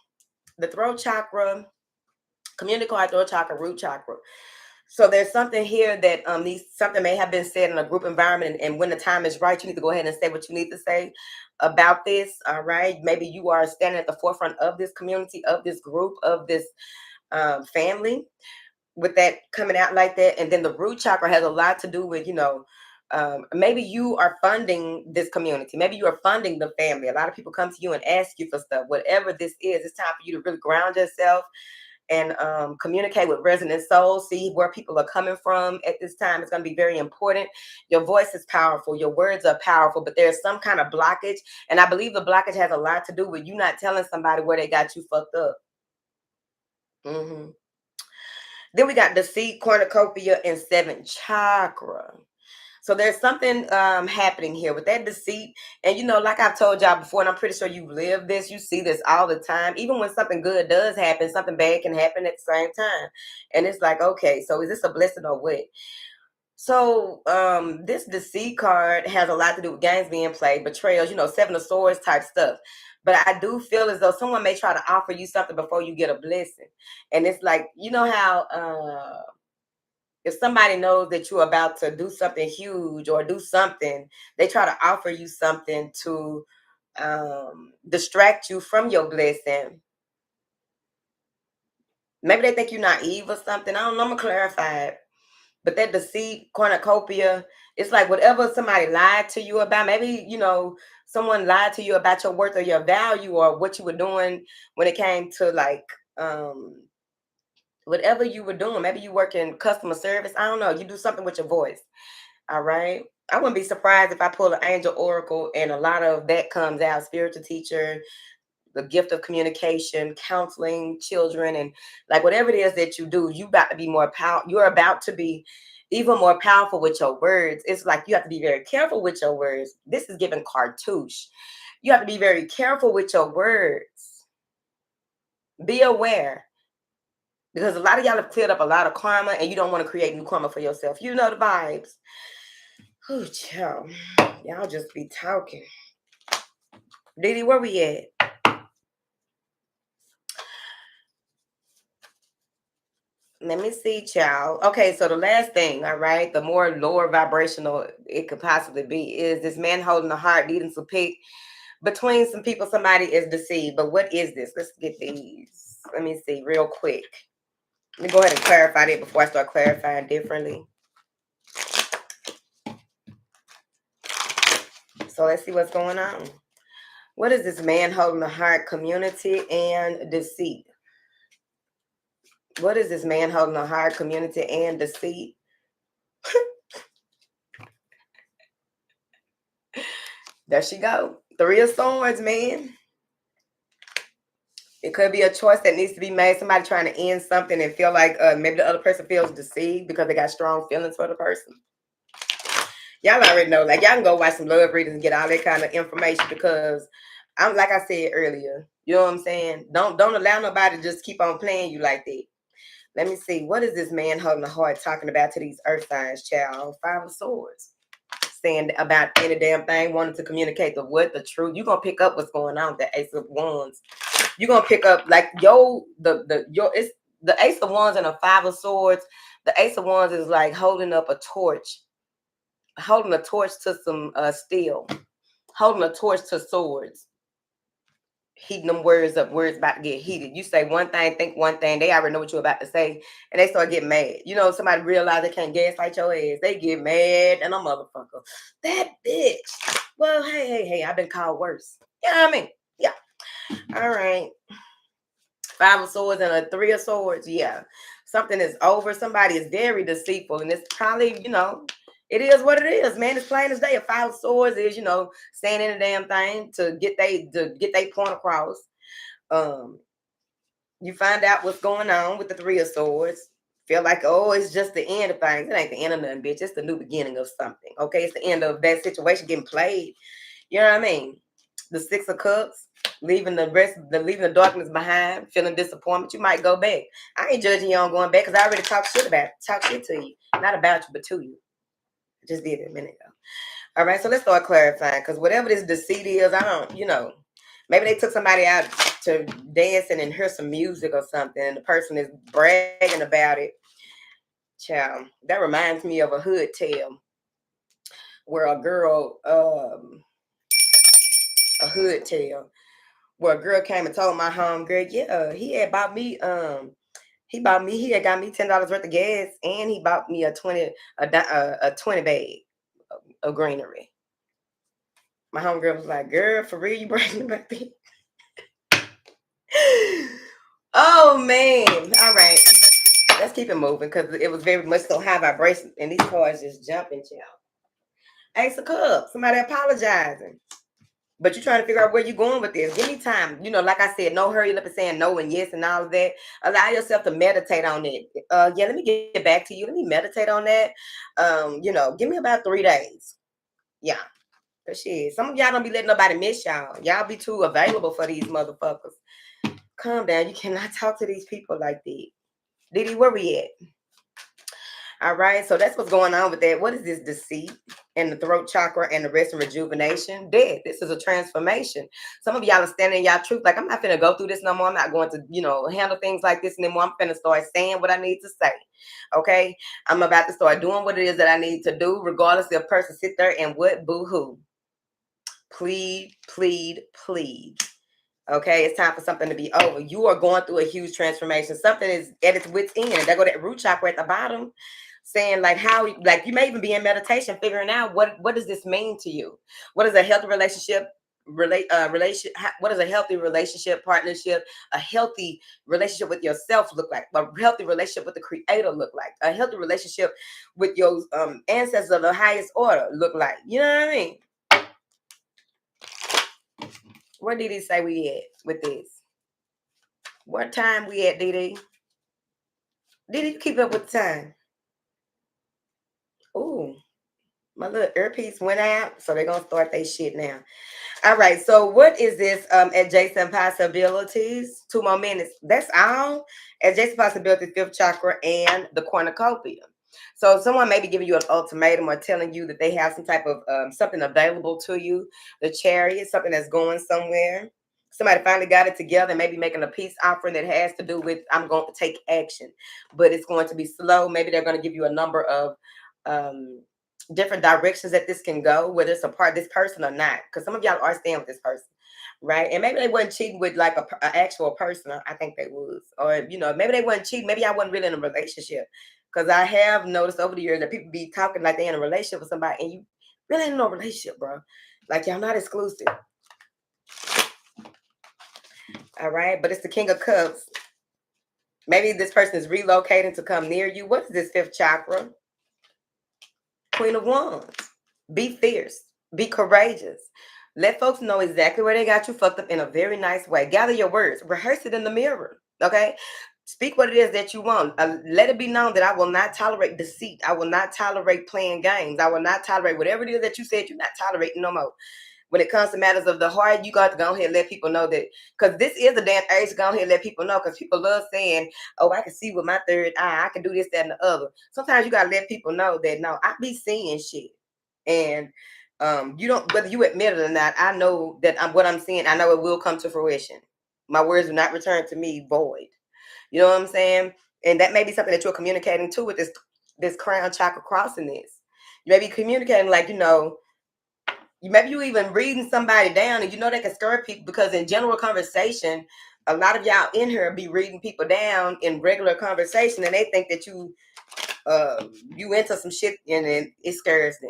the throat chakra, community card, throat chakra, root chakra. So there's something here that something may have been said in a group environment, and when the time is right, you need to go ahead and say what you need to say about this. All right, maybe you are standing at the forefront of this community, of this group, of this family, with that coming out like that. And then the root chakra has a lot to do with maybe you are funding this community, maybe you are funding the family. A lot of people come to you and ask you for stuff. Whatever this is, it's time for you to really ground yourself and communicate with resonant souls, see where people are coming from at this time. It's going to be very important. Your voice is powerful. Your words are powerful, but there's some kind of blockage. And I believe the blockage has a lot to do with you not telling somebody where they got you fucked up. Then we got deceit, cornucopia, and seventh chakra. So there's something happening here with that deceit. And like I've told y'all before, and I'm pretty sure you live this, you see this all the time. Even when something good does happen, something bad can happen at the same time. And it's like, okay, so is this a blessing or what? So this deceit card has a lot to do with games being played, betrayals, seven of swords type stuff. But I do feel as though someone may try to offer you something before you get a blessing. And it's like, how if somebody knows that you're about to do something huge or do something, they try to offer you something to distract you from your blessing. Maybe they think you're naive or something. I don't know. I'm gonna clarify it. But that deceit, cornucopia, it's like whatever somebody lied to you about. Maybe someone lied to you about your worth or your value or what you were doing when it came to like whatever you were doing. Maybe you work in customer service. I don't know. You do something with your voice. All right. I wouldn't be surprised if I pull an angel oracle and a lot of that comes out. Spiritual teacher, the gift of communication, counseling children, and like whatever it is that you do, you about to be more power. You're about to be even more powerful with your words. It's like you have to be very careful with your words. This is giving cartouche. You have to be very careful with your words. Be aware. Because a lot of y'all have cleared up a lot of karma and you don't want to create new karma for yourself. You know the vibes. Oh, child. Y'all just be talking. Didi, where we at? Let me see, child. Okay, so the last thing, all right, the more lower vibrational it could possibly be is this man holding a heart, needing to pick between some people. Somebody is deceived. But what is this? Let's get these. Let me see real quick. Let me go ahead and clarify that before I start clarifying differently. So let's see what's going on. What is this man holding a heart? Community and deceit. What is this man holding a heart? Community and deceit. There she go. 3 of Swords, man. It could be a choice that needs to be made. Somebody trying to end something and feel like maybe the other person feels deceived because they got strong feelings for the person. Y'all already know. Like, y'all can go watch some love readings and get all that kind of information because I'm like I said earlier. You know what I'm saying? Don't allow nobody to just keep on playing you like that. Let me see. What is this man holding a heart talking about to these earth signs, child? 5 of Swords. Saying about any damn thing, wanting to communicate the what, the truth. You're gonna pick up what's going on with the Ace of Wands. You're gonna pick up like it's the Ace of Wands and a 5 of Swords. The Ace of Wands is like holding up a torch, holding a torch to some steel, holding a torch to swords. Heating them words up, words about to get heated. You say one thing, think one thing, they already know what you're about to say, and they start getting mad. You know, somebody realize they can't gaslight your ass. They get mad and a motherfucker. That bitch. Well, hey, I've been called worse. You know what I mean? Yeah. All right. 5 of Swords and a 3 of Swords. Yeah. Something is over. Somebody is very deceitful, and it's probably, it is what it is, man. It's plain as day. A 5 of Swords is, saying any damn thing to get they point across. You find out what's going on with the 3 of Swords. Feel like, oh, it's just the end of things. It ain't the end of nothing, bitch. It's the new beginning of something. Okay, it's the end of that situation getting played. You know what I mean? The 6 of Cups, leaving the darkness behind, feeling disappointment. You might go back. I ain't judging you on going back because I already talked shit to you, not about you, but to you. I just did it a minute ago. All right, so let's start clarifying because whatever this deceit is, I don't, maybe they took somebody out to dancing and hear some music or something, and the person is bragging about it. Child, that reminds me of a hood tale where a girl, came and told my homegirl, yeah, he had got me $10 worth of gas, and he bought me a 20 bag of greenery. My homegirl was like, girl, for real, you bragging about that? Oh man. All right. Let's keep it moving because it was very much so high vibration and these cards just jumping, child. Ace of Cups, somebody apologizing. But you're trying to figure out where you're going with this. Give me time. Like I said, no hurry up and saying no and yes and all of that. Allow yourself to meditate on it. Let me get back to you. Let me meditate on that. Give me about 3 days. Yeah. Cause shit, some of y'all don't be letting nobody miss y'all. Y'all be too available for these motherfuckers. Calm down. You cannot talk to these people like that. Didi, where we at? All right, so that's what's going on with that. What is this deceit and the throat chakra and the rest and rejuvenation? Dead. This is a transformation. Some of y'all are standing in y'all truth. Like, I'm not finna go through this no more. I'm not going to, handle things like this anymore. I'm finna start saying what I need to say. Okay? I'm about to start doing what it is that I need to do, regardless if a person sit there and what, boo-hoo. Plead. Okay, it's time for something to be over. You are going through a huge transformation. Something is at its wit's end. There go that root chakra at the bottom, saying like you may even be in meditation, figuring out what does this mean to you? What is a healthy relationship? What is a healthy relationship, partnership, a healthy relationship with yourself look like? A healthy relationship with the Creator look like? A healthy relationship with your ancestors of the highest order look like? You know what I mean? Where did he say we at with this? What time we at, Didi? Didi, you keep up with the time? Ooh, my little earpiece went out, so they're gonna start their shit now. All right, so what is this adjacent possibilities? 2 more minutes. That's all. Adjacent possibilities, fifth chakra, and the cornucopia. So someone may be giving you an ultimatum or telling you that they have some type of something available to you. The chariot, something that's going somewhere. Somebody finally got it together, maybe making a peace offering that has to do with I'm going to take action, but it's going to be slow. Maybe they're going to give you a number of different directions that this can go, whether it's a part of this person or not. Because some of y'all are staying with this person, right? And maybe they wasn't cheating with like a actual person. I think they was, or maybe they wasn't cheating. Maybe I wasn't really in a relationship. Because I have noticed over the years that people be talking like they're in a relationship with somebody, and you really ain't in no relationship, bro. Like y'all not exclusive. All right, but it's the King of Cups. Maybe this person is relocating to come near you. What is this fifth chakra? Queen of Wands. Be fierce. Be courageous. Let folks know exactly where they got you fucked up in a very nice way. Gather your words. Rehearse it in the mirror. Okay? Speak what it is that you want. Let it be known that I will not tolerate deceit. I will not tolerate playing games. I will not tolerate whatever it is that you said you're not tolerating no more. When it comes to matters of the heart, you got to go ahead and let people know that, because this is a damn age to go ahead and let people know, because people love saying, oh, I can see with my third eye, I can do this, that, and the other. Sometimes you got to let people know that, no, I be seeing shit. And you don't, whether you admit it or not, I know that what I'm seeing, I know it will come to fruition. My words will not return to me void. You know what I'm saying? And that may be something that you're communicating to with this crown chakra crossing this. You may be communicating like, maybe you even reading somebody down, and they can scare people, because in general conversation, a lot of y'all in here be reading people down in regular conversation, and they think that you into some shit, and it scares them.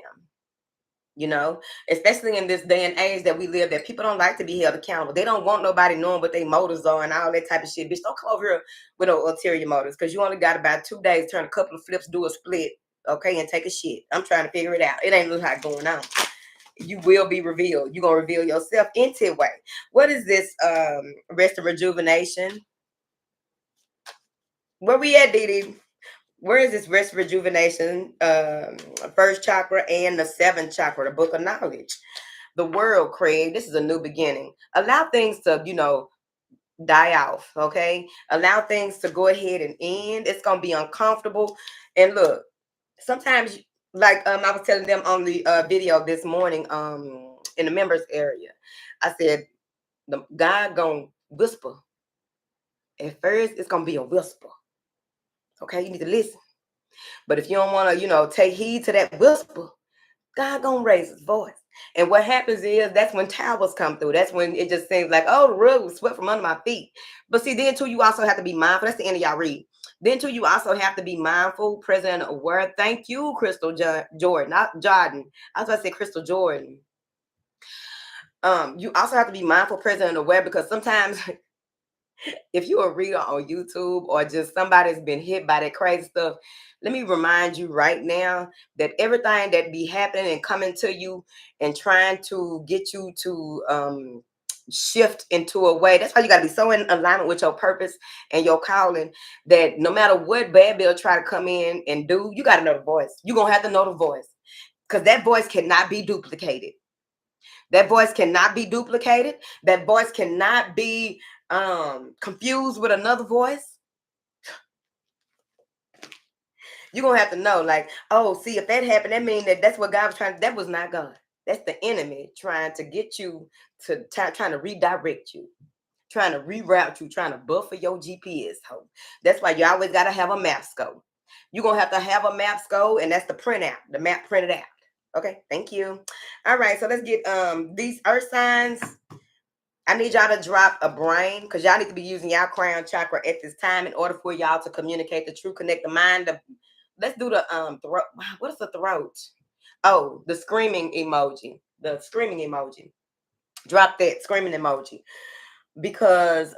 Especially in this day and age that we live, that people don't like to be held accountable. They don't want nobody knowing what their motives are and all that type of shit. Bitch, don't come over here with no ulterior motives, because you only got about 2 days, turn a couple of flips, do a split, okay, and take a shit. I'm trying to figure it out. It ain't a lot going on. You will be revealed. You're going to reveal yourself into way. What is this rest of rejuvenation? Where we at, Didi? Where is this rest rejuvenation? First chakra and the seventh chakra, the book of knowledge. The world, Craig. This is a new beginning. Allow things to, die off, okay? Allow things to go ahead and end. It's going to be uncomfortable. And look, sometimes, like I was telling them on the video this morning in the members area, I said, the God going to whisper. At first, it's going to be a whisper. Okay, you need to listen. But if you don't want to, take heed to that whisper, God gonna raise his voice. And what happens is that's when towers come through. That's when it just seems like, oh, the rug was swept from under my feet. But see, then too, you also have to be mindful. That's the end of y'all read. Then too, you also have to be mindful, present, aware. Thank you, Crystal Jordan, not Jordan. I was about to say Crystal Jordan. You also have to be mindful, present, and aware, because sometimes if you're a reader on YouTube, or just somebody's been hit by that crazy stuff, let me remind you right now that everything that be happening and coming to you and trying to get you to shift into a way, that's why you got to be so in alignment with your purpose and your calling, that no matter what bad bill try to come in and do, you got to know the voice. You're going to have to know the voice, because that voice cannot be duplicated. That voice cannot be duplicated. That voice cannot be confused with another voice. You're gonna have to know, like, oh, see, if that happened, that means that's what God was trying. That was not God. That's the enemy trying to get you to trying to redirect you, trying to reroute you, trying to buffer your GPS home. That's why you always gotta have a map scope. You're gonna have to have a map scope, and that's the printout, the map printed out. Okay, thank you. All right, so let's get these earth signs. I need y'all to drop a brain, because y'all need to be using y'all crown chakra at this time in order for y'all to communicate the truth, connect the mind. Let's do the throat. What is the throat? Oh, the screaming emoji. The screaming emoji. Drop that screaming emoji, because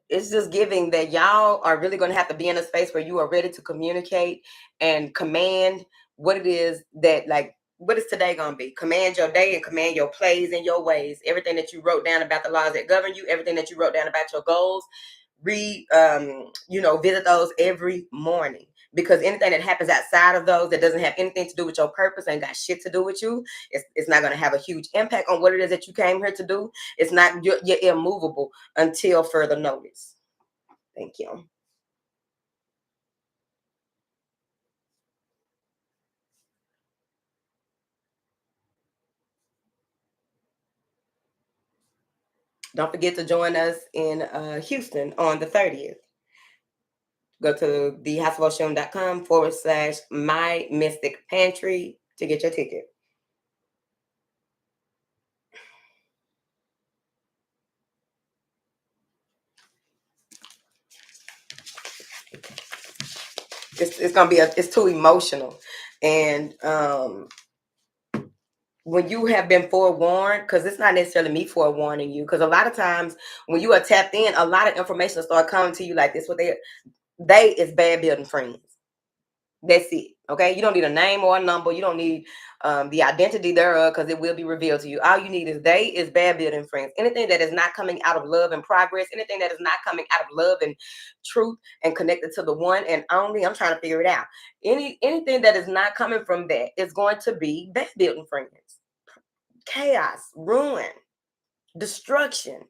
it's just giving that y'all are really going to have to be in a space where you are ready to communicate and command what it is that, like, what is today going to be? Command your day and command your plays and your ways. Everything that you wrote down about the laws that govern you, everything that you wrote down about your goals, read, visit those every morning. Because anything that happens outside of those that doesn't have anything to do with your purpose, ain't got shit to do with you, it's not going to have a huge impact on what it is that you came here to do. It's not, you're immovable until further notice. Thank you. Don't forget to join us in Houston on the 30th. Go to thehouseofoshun.com/My Mystic Pantry to get your ticket. It's gonna be it's too emotional, and when you have been forewarned, because it's not necessarily me forewarning you, because a lot of times when you are tapped in, a lot of information will start coming to you like this. What they is bad building friends. That's it. Okay. You don't need a name or a number. You don't need the identity thereof, because it will be revealed to you. All you need is they is bad building friends. Anything that is not coming out of love and progress, anything that is not coming out of love and truth and connected to the one and only, I'm trying to figure it out. Anything that is not coming from that is going to be bad building friends. Chaos, ruin, destruction,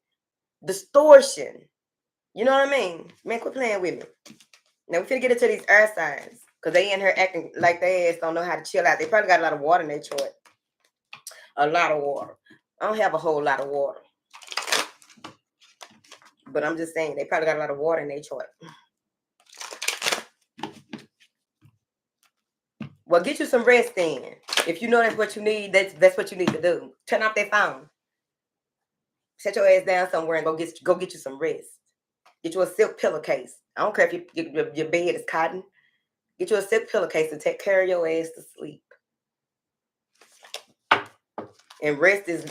distortion. You know what I mean? Man, quit playing with me. Now we finna get into these earth signs, because they in here acting like they ass don't know how to chill out. They probably got a lot of water in their chart. A lot of water. I don't have a whole lot of water, but I'm just saying they probably got a lot of water in their chart. Well, get you some rest in. If you know that's what you need, that's what you need to do. Turn off their phone. Set your ass down somewhere and go get you some rest. Get you a silk pillowcase. I don't care if your bed is cotton. Get you a silk pillowcase to take care of your ass to sleep. And rest is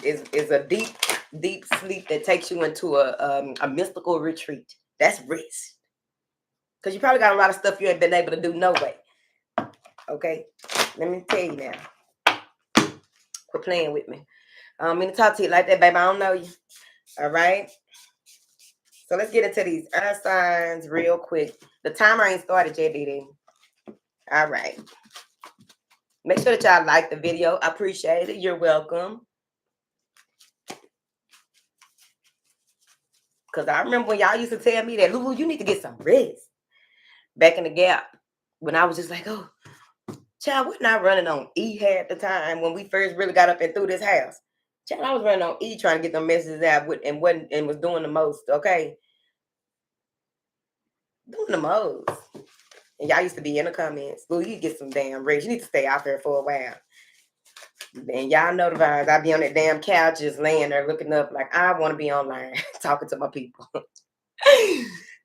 a deep sleep that takes you into a mystical retreat. That's rest. Because you probably got a lot of stuff you ain't been able to do no way. Okay? Let me tell you now. Quit playing with me. I don't mean to talk to you like that, baby. I don't know you. All right? So let's get into these earth signs real quick. The timer ain't started yet, Dee. All right. Make sure that y'all like the video. I appreciate it. You're welcome. Because I remember when y'all used to tell me that, Lulu, you need to get some rest. Back in the gap, when I was just like, oh, child, we're not running on E half the time when we first really got up and through this house. Child, I was running on E trying to get the messages out and was doing the most, okay? Doing the most. And y'all used to be in the comments, Lulu, you get some damn rest. You need to stay out there for a while. And y'all know the vibes. I be on that damn couch just laying there looking up like I want to be online talking to my people.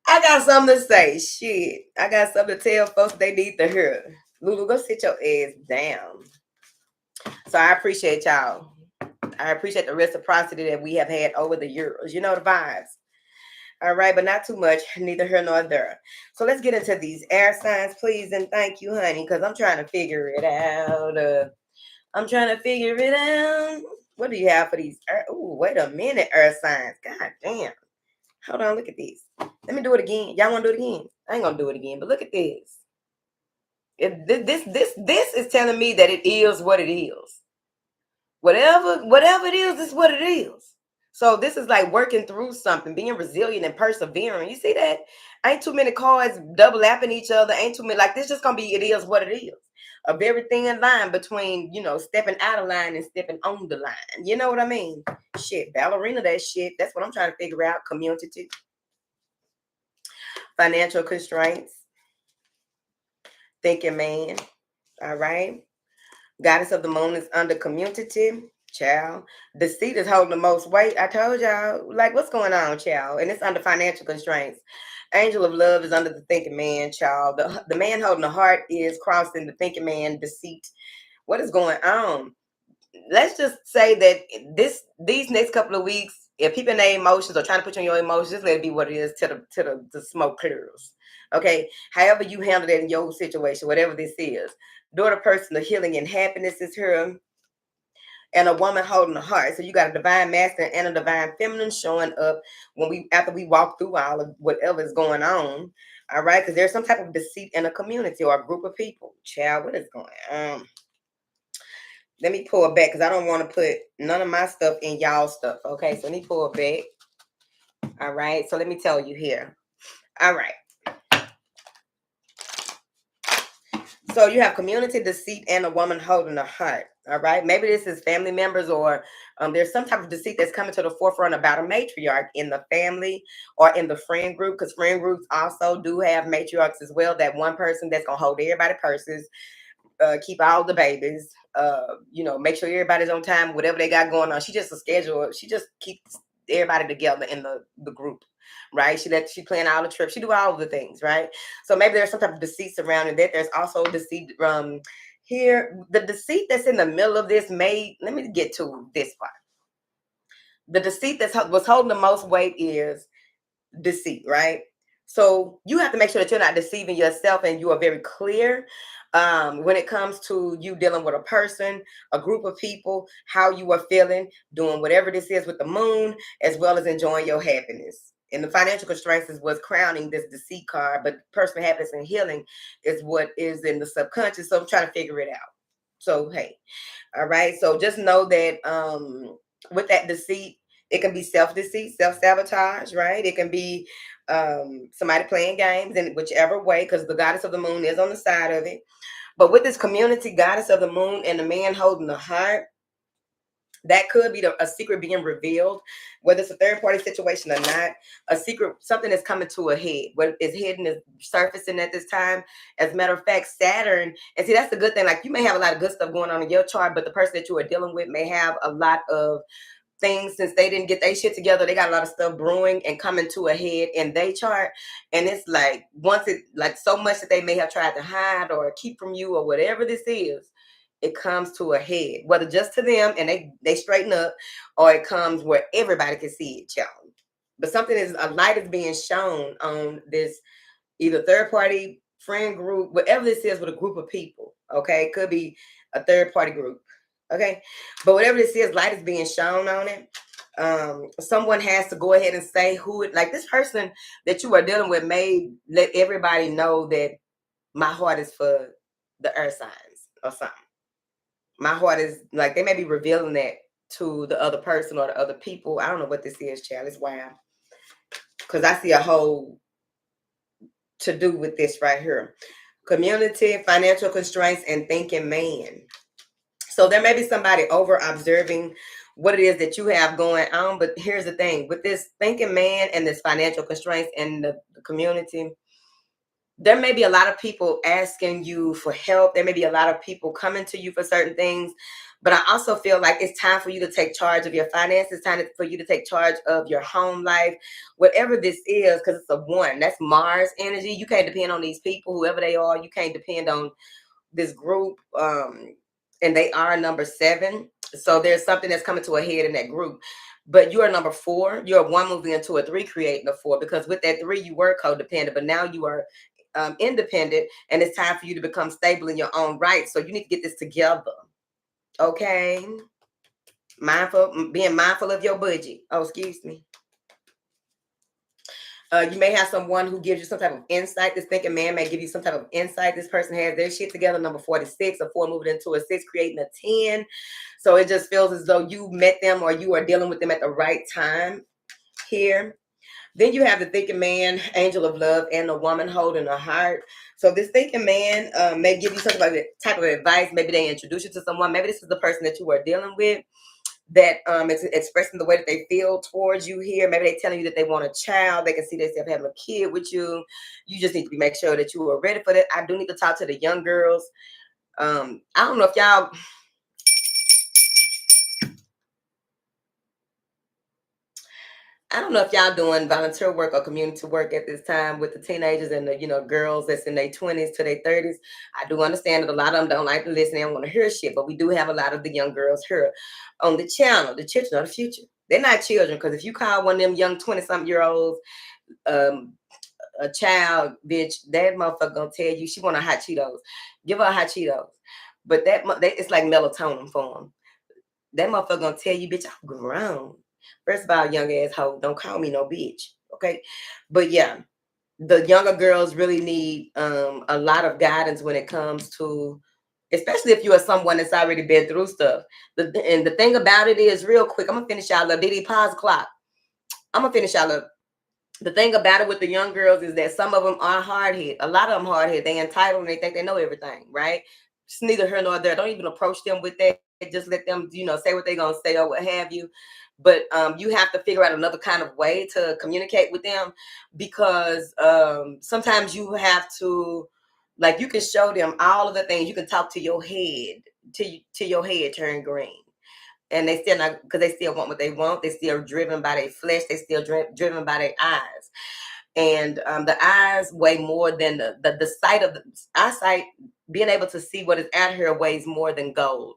I got something to say. Shit. I got something to tell folks they need to hear. Lulu, go sit your ass down. So I appreciate y'all. I appreciate the reciprocity that we have had over the years. You know the vibes. All right, but not too much. Neither here nor there. So let's get into these air signs, please. And thank you, honey, because I'm trying to figure it out. I'm trying to figure it out. What do you have for these? Oh, wait a minute, earth signs. God damn. Hold on, look at this. Let me do it again. Y'all want to do it again? I ain't gonna do it again, but look at this. This is telling me that it is what it is. Whatever it is what it is. So this is like working through something, being resilient and persevering. You see that? Ain't too many cards double lapping each other. Ain't too many. Like this just gonna be, it is what it is. A very thin line between, stepping out of line and stepping on the line. You know what I mean? Shit, ballerina, that shit. That's what I'm trying to figure out. Community. Financial constraints. Thinking man. All right. Goddess of the moon is under community. Child. Deceit is holding the most weight. I told y'all, like, what's going on, child? And it's under financial constraints. Angel of love is under the thinking man, child. The man holding the heart is crossing the thinking man, deceit. What is going on? Let's just say that these next couple of weeks, if people in their emotions or trying to put you on your emotions, just let it be what it is till the smoke clears. Okay, however you handle it in your situation, whatever this is. Daughter person of healing and happiness is here, and a woman holding a heart. So you got a divine masculine and a divine feminine showing up when we after we walk through all of whatever is going on. All right, because there's some type of deceit in a community or a group of people. Child, what is going on? Let me pull it back because I don't want to put none of my stuff in y'all stuff. Okay, so let me pull it back. All right, so let me tell you here. All right. So you have community deceit and a woman holding a heart. All right. Maybe this is family members or there's some type of deceit that's coming to the forefront about a matriarch in the family or in the friend group, because friend groups also do have matriarchs as well. That one person that's going to hold everybody's purses, keep all the babies, make sure everybody's on time, whatever they got going on. She just a schedule. She just keeps everybody together in the group, right? She plan all the trips. She do all of the things, right? So maybe there's some type of deceit surrounding that. There's also deceit here. The deceit that's in the middle of this let me get to this part. The deceit was holding the most weight is deceit, right? So you have to make sure that you're not deceiving yourself and you are very clear when it comes to you dealing with a person, a group of people, how you are feeling, doing whatever this is with the moon, as well as enjoying your happiness. And the financial constraints is what's crowning this deceit card, but personal happiness and healing is what is in the subconscious. So I'm trying to figure it out. So, hey, all right. So just know that with that deceit, it can be self-deceit, self-sabotage, right? It can be somebody playing games in whichever way, because the goddess of the moon is on the side of it. But with this community, goddess of the moon and the man holding the heart, that could be a secret being revealed, whether it's a third party situation or not. A secret, something that's coming to a head, what is hidden is surfacing at this time. As a matter of fact, Saturn, and see, that's the good thing. Like, you may have a lot of good stuff going on in your chart, but the person that you are dealing with may have a lot of things, since they didn't get their shit together. They got a lot of stuff brewing and coming to a head in their chart. And it's like, once it, like, so much that they may have tried to hide or keep from you or whatever this is, it comes to a head, whether just to them and they straighten up, or it comes where everybody can see it, y'all. But something is, a light is being shown on this, either third party, friend group, whatever this is, with a group of people. Okay, it could be a third party group. Okay, but whatever this is, light is being shown on it. Someone has to go ahead and say who it, like, this person that you are dealing with may let everybody know that my heart is for the earth signs or something. My heart is, like, they may be revealing that to the other person or the other people. I don't know what this is, child. It's wild. Because I see a whole to do with this right here. Community, financial constraints, and thinking man. So there may be somebody over observing what it is that you have going on. But here's the thing. With this thinking man and this financial constraints and the community, there may be a lot of people asking you for help. There may be a lot of people coming to you for certain things. But I also feel like it's time for you to take charge of your finances. It's time for you to take charge of your home life, whatever this is, because it's a one. That's Mars energy. You can't depend on these people, whoever they are. You can't depend on this group. And they are number 7. So there's something that's coming to a head in that group. But you're number 4. You're 1 moving into a 3, creating a 4. Because with that 3, you were codependent, but now you are independent, and it's time for you to become stable in your own right. So you need to get this together. Okay. Being mindful of your budget. Oh, excuse me. You may have someone who gives you some type of insight. This thinking man may give you some type of insight. This person has their shit together. Number 46, a 4 moving into a 6, creating a 10. So it just feels as though you met them or you are dealing with them at the right time here. Then you have the thinking man, angel of love, and the woman holding a heart. So this thinking man may give you some type of advice. Maybe they introduce you to someone. Maybe this is the person that you are dealing with that is expressing the way that they feel towards you here. Maybe they're telling you that they want a child. They can see themselves having a kid with you. You just need to make sure that you are ready for that. I do need to talk to the young girls. I don't know if y'all... I don't know if y'all doing volunteer work or community work at this time with the teenagers and the girls that's in their 20s to their 30s. I do understand that a lot of them don't like to listen and want to hear shit, but we do have a lot of the young girls here on the channel. The children are the future. They're not children, because if you call one of them young 20-something year olds a child, bitch, that motherfucker gonna tell you she want a hot Cheetos. Give her a hot Cheetos. But it's like melatonin for them. That motherfucker gonna tell you, bitch, I'm grown. First of all, young asshole, don't call me no bitch. Okay. But yeah, the younger girls really need a lot of guidance when it comes to, especially if you are someone that's already been through stuff. And the thing about it is, real quick, I'm gonna finish y'all up. Diddy, pause clock. I'm gonna finish y'all up. The thing about it with the young girls is that some of them are hard hit. A lot of them hard hit. They entitled and they think they know everything, right? It's neither here nor there. Don't even approach them with that. Just let them, say what they're gonna say or what have you. But you have to figure out another kind of way to communicate with them, because sometimes you have to, like, you can show them all of the things. You can talk to your head, to your head turn green. And they still not, because they still want what they want. They still driven by their flesh. They still driven by their eyes. And the eyes weigh more than the sight of the eyesight. Being able to see what is out here weighs more than gold.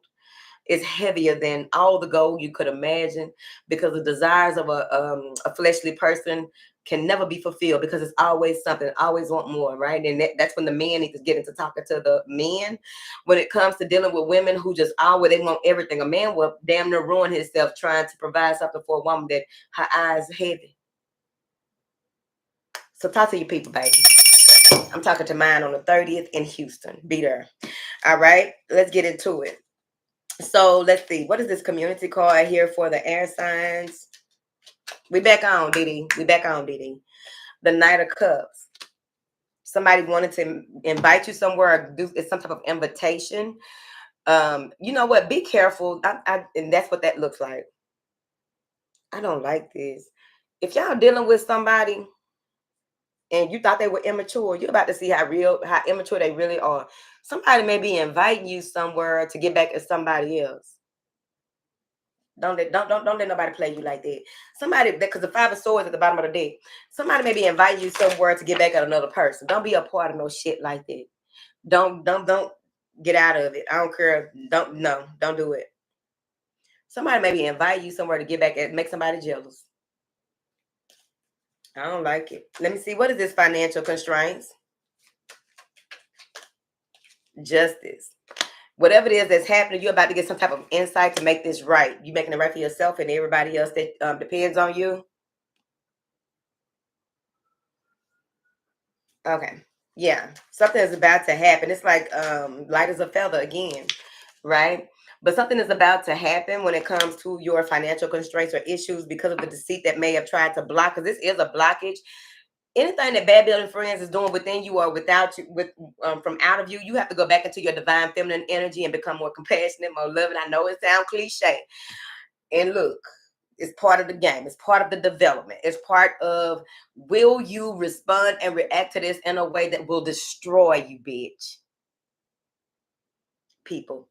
It's heavier than all the gold you could imagine, because the desires of a fleshly person can never be fulfilled, because it's always something, always want more, right? And that's when the men need to get into talking to the men. When it comes to dealing with women who just always, they want everything. A man will damn near ruin himself trying to provide something for a woman that her eyes heavy. So talk to your people, baby. I'm talking to mine on the 30th in Houston. Be there. All right, let's get into it. So let's see. What is this community card here for the air signs? We back on, Didi. We back on, Didi. The Knight of Cups. Somebody wanted to invite you somewhere, do some type of invitation. You know what? Be careful. And that's what that looks like. I don't like this. If y'all dealing with somebody and you thought they were immature, you're about to see how immature they really are. Somebody may be inviting you somewhere to get back at somebody else. Don't let nobody play you like that. Somebody, because the 5 of Swords at the bottom of the deck. Somebody may be inviting you somewhere to get back at another person. Don't be a part of no shit like that. Don't get out of it. I don't care. Don't do it. Somebody may be inviting you somewhere to get back at, make somebody jealous. I don't like it. Let me see. What is this? Financial constraints? Justice. Whatever it is that's happening, you're about to get some type of insight to make this right. You making it right for yourself and everybody else that depends on you. Okay. Yeah. Something is about to happen. It's like light as a feather again, right? But something is about to happen when it comes to your financial constraints or issues because of the deceit that may have tried to block. Because this is a blockage. Anything that bad building friends is doing within you or without you, from out of you, you have to go back into your divine feminine energy and become more compassionate, more loving. I know it sounds cliche. And look, it's part of the game. It's part of the development. It's part of, will you respond and react to this in a way that will destroy you, bitch? People.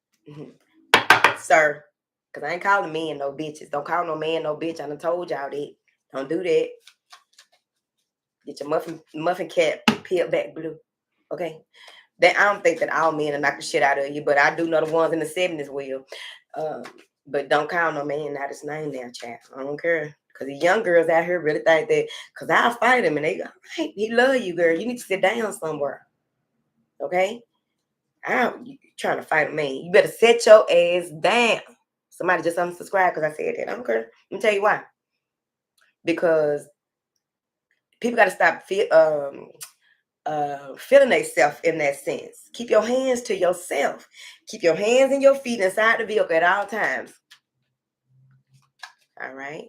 Sir. Because I ain't calling men no bitches. Don't call no man no bitch. I done told y'all that. Don't do that. Get your muffin cap peeled back blue. Okay? That, I don't think that all men are knock the shit out of you, but I do know the ones in the 70s will. But don't call no man out his name now, child. I don't care. Because the young girls out here really think that, because I'll fight him and they go, right, he love you, girl. You need to sit down somewhere. Okay? You trying to fight a man. You better set your ass down. Somebody just unsubscribe because I said that. I don't care. Let me tell you why. Because people got to stop feeling themselves in that sense. Keep your hands to yourself. Keep your hands and your feet inside the vehicle at all times. All right.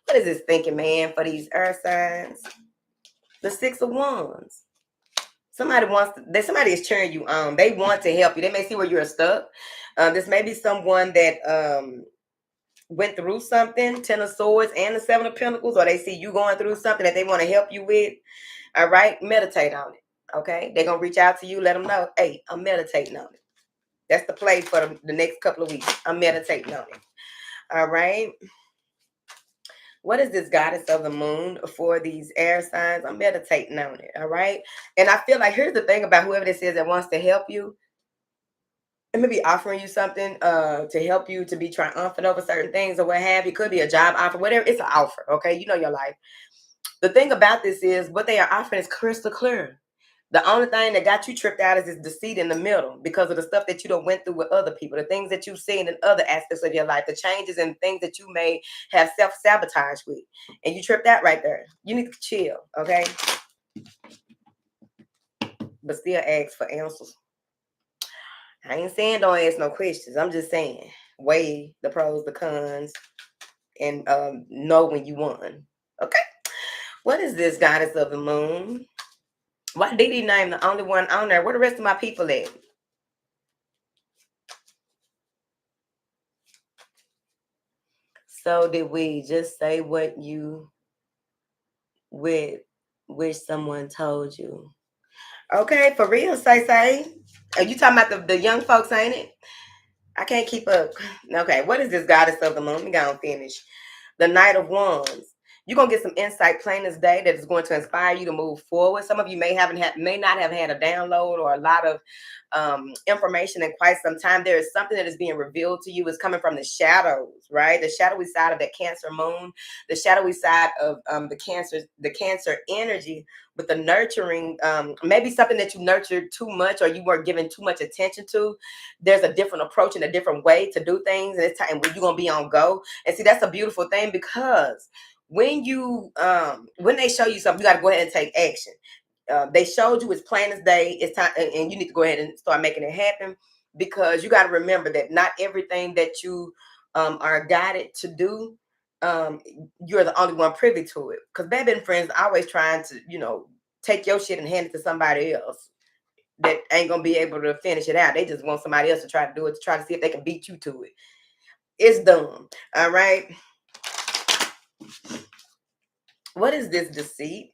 What is this thinking, man, for these earth signs? The 6 of Wands. Somebody is cheering you on. They want to help you. They may see where you're stuck. This may be someone that went through something, 10 of Swords and the 7 of Pentacles, or they see you going through something that they want to help you with. All right, meditate on it. Okay, they're gonna reach out to you, let them know, hey, I'm meditating on it. That's the play for the next couple of weeks. I'm meditating on it. All right. What is this goddess of the moon for these air signs? I'm meditating on it. All right. And I feel like, here's the thing about whoever this is that wants to help you. It may be offering you something to help you to be triumphant over certain things or what have you. It could be a job offer, whatever. It's an offer. Okay. You know your life. The thing about this is what they are offering is crystal clear. The only thing that got you tripped out is this deceit in the middle because of the stuff that you don't went through with other people, the things that you've seen in other aspects of your life, the changes and things that you may have self-sabotage with. And you tripped out right there. You need to chill, okay? But still ask for answers. I ain't saying don't ask no questions. I'm just saying weigh the pros, the cons, and know when you won. Okay? What is this goddess of the moon? Why did he name the only one on there? Where the rest of my people at? So did we just say what you wish someone told you? Okay, for real, say. Are you talking about the young folks, ain't it? I can't keep up. Okay, what is this goddess of the moon? Let me go and finish. The Knight of Wands. You're gonna get some insight plain as day that is going to inspire you to move forward. Some of you may not have had a download or a lot of information in quite some time. There is something that is being revealed to you. It's coming from the shadows, right? The shadowy side of that Cancer moon, the shadowy side of the Cancer energy, with the nurturing, maybe something that you nurtured too much or you weren't giving too much attention to. There's a different approach and a different way to do things, and it's time when you're gonna be on go. And see, that's a beautiful thing, because when they show you something, you got to go ahead and take action. They showed you it's plain as day. It's time, and you need to go ahead and start making it happen, because you got to remember that not everything that you are guided to do, you're the only one privy to it. Because baby and friends are always trying to, take your shit and hand it to somebody else that ain't gonna be able to finish it out. They just want somebody else to try to do it, to try to see if they can beat you to it. It's dumb. All right. What is this deceit?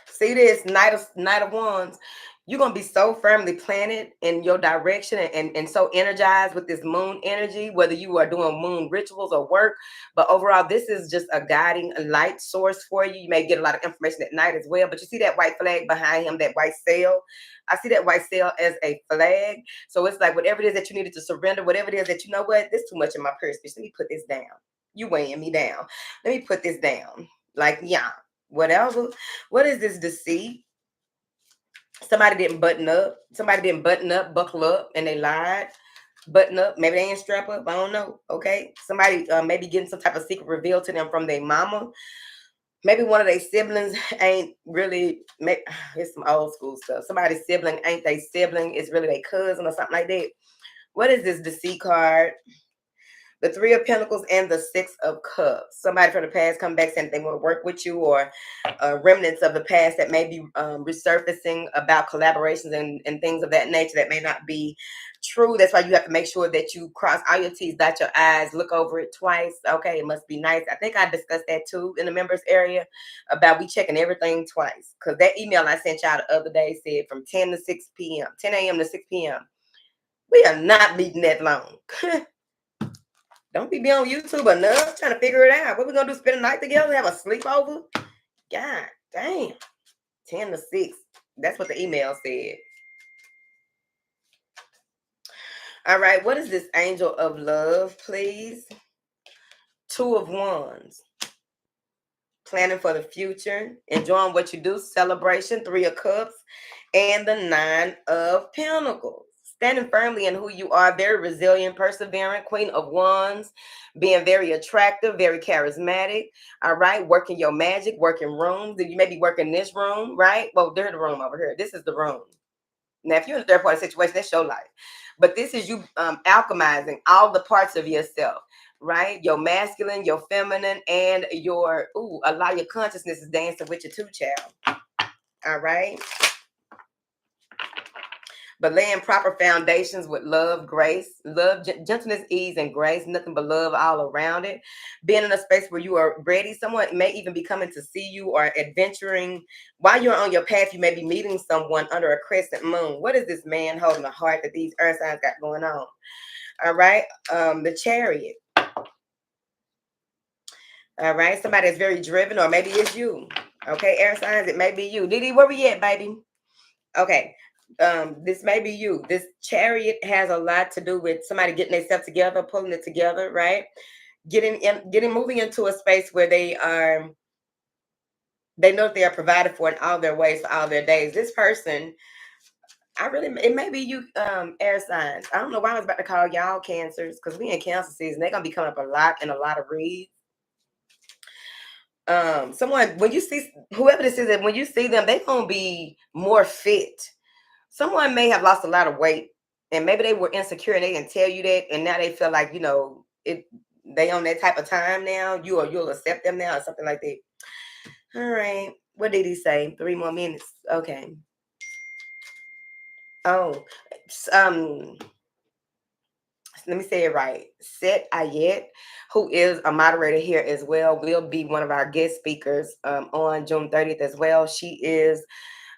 See this Knight of Wands. You're gonna be so firmly planted in your direction, and so energized with this moon energy, whether you are doing moon rituals or work. But overall, this is just a guiding light source for you. You may get a lot of information at night as well. But you see that white flag behind him, that white sail. I see that white sail as a flag. So it's like whatever it is that you needed to surrender, whatever it is that you know what, this too much in my purse. Bitch, let me put this down. You weighing me down. Let me put this down. Like, yeah, whatever. What is this deceit? Somebody didn't button up. Somebody didn't button up, buckle up, and they lied. Button up. Maybe they ain't strap up. I don't know. Okay. Somebody maybe getting some type of secret revealed to them from their mama. Maybe one of their siblings ain't really. It's some old school stuff. Somebody's sibling ain't their sibling. It's really their cousin or something like that. What is this deceit card? The Three of Pentacles and the Six of Cups. Somebody from the past come back saying they want to work with you, or remnants of the past that may be resurfacing about collaborations and things of that nature that may not be true. That's why you have to make sure that you cross all your T's, dot your I's, look over it twice. Okay, it must be nice. I think I discussed that too in the members area about we checking everything twice. Because that email I sent y'all the other day said from 10 to 6 p.m., 10 a.m. to 6 p.m. We are not meeting that long. Don't be on YouTube enough trying to figure it out. What we gonna do? Spend the night together? Have a sleepover? God damn. 10 to 6. That's what the email said. All right. What is this angel of love, please? Two of Wands. Planning for the future. Enjoying what you do. Celebration. Three of Cups. And the Nine of Pentacles. Standing firmly in who you are, very resilient, perseverant, Queen of Wands, being very attractive, very charismatic. All right, working your magic, working rooms. You may be working this room, right? Well, there's the room over here. This is the room. Now, if you're in a third party situation, that's your life. But this is you alchemizing all the parts of yourself, right? Your masculine, your feminine, and your, allow your consciousness is dancing with your two child. All right. But laying proper foundations with love, grace, love, gentleness, ease, and grace, nothing but love all around it. Being in a space where you are ready. Someone may even be coming to see you or adventuring. While you're on your path, you may be meeting someone under a crescent moon. What is this man holding a heart that these earth signs got going on? All right. The Chariot. All right. Somebody that's very driven, or maybe it's you. Okay. Air signs, it may be you. Didi, where we at, baby? Okay. This may be you. This Chariot has a lot to do with somebody getting themselves together, pulling it together, right? Moving into a space where they are They know they are provided for in all their ways for all their days. This person, it may be you, air signs. I don't know why I was about to call y'all cancers, because we in cancer season. They're gonna be coming up a lot and a lot of reads. Someone, when you see whoever this is, and when you see them, they're gonna be more fit. Someone may have lost a lot of weight, and maybe they were insecure and they didn't tell you that, and now they feel like, it, they on that type of time now. You'll accept them now or something like that. All right. What did he say? 3 more minutes. Okay. Oh, um, let me say it right. Set Ayet, who is a moderator here as well, will be one of our guest speakers on June 30th as well. She is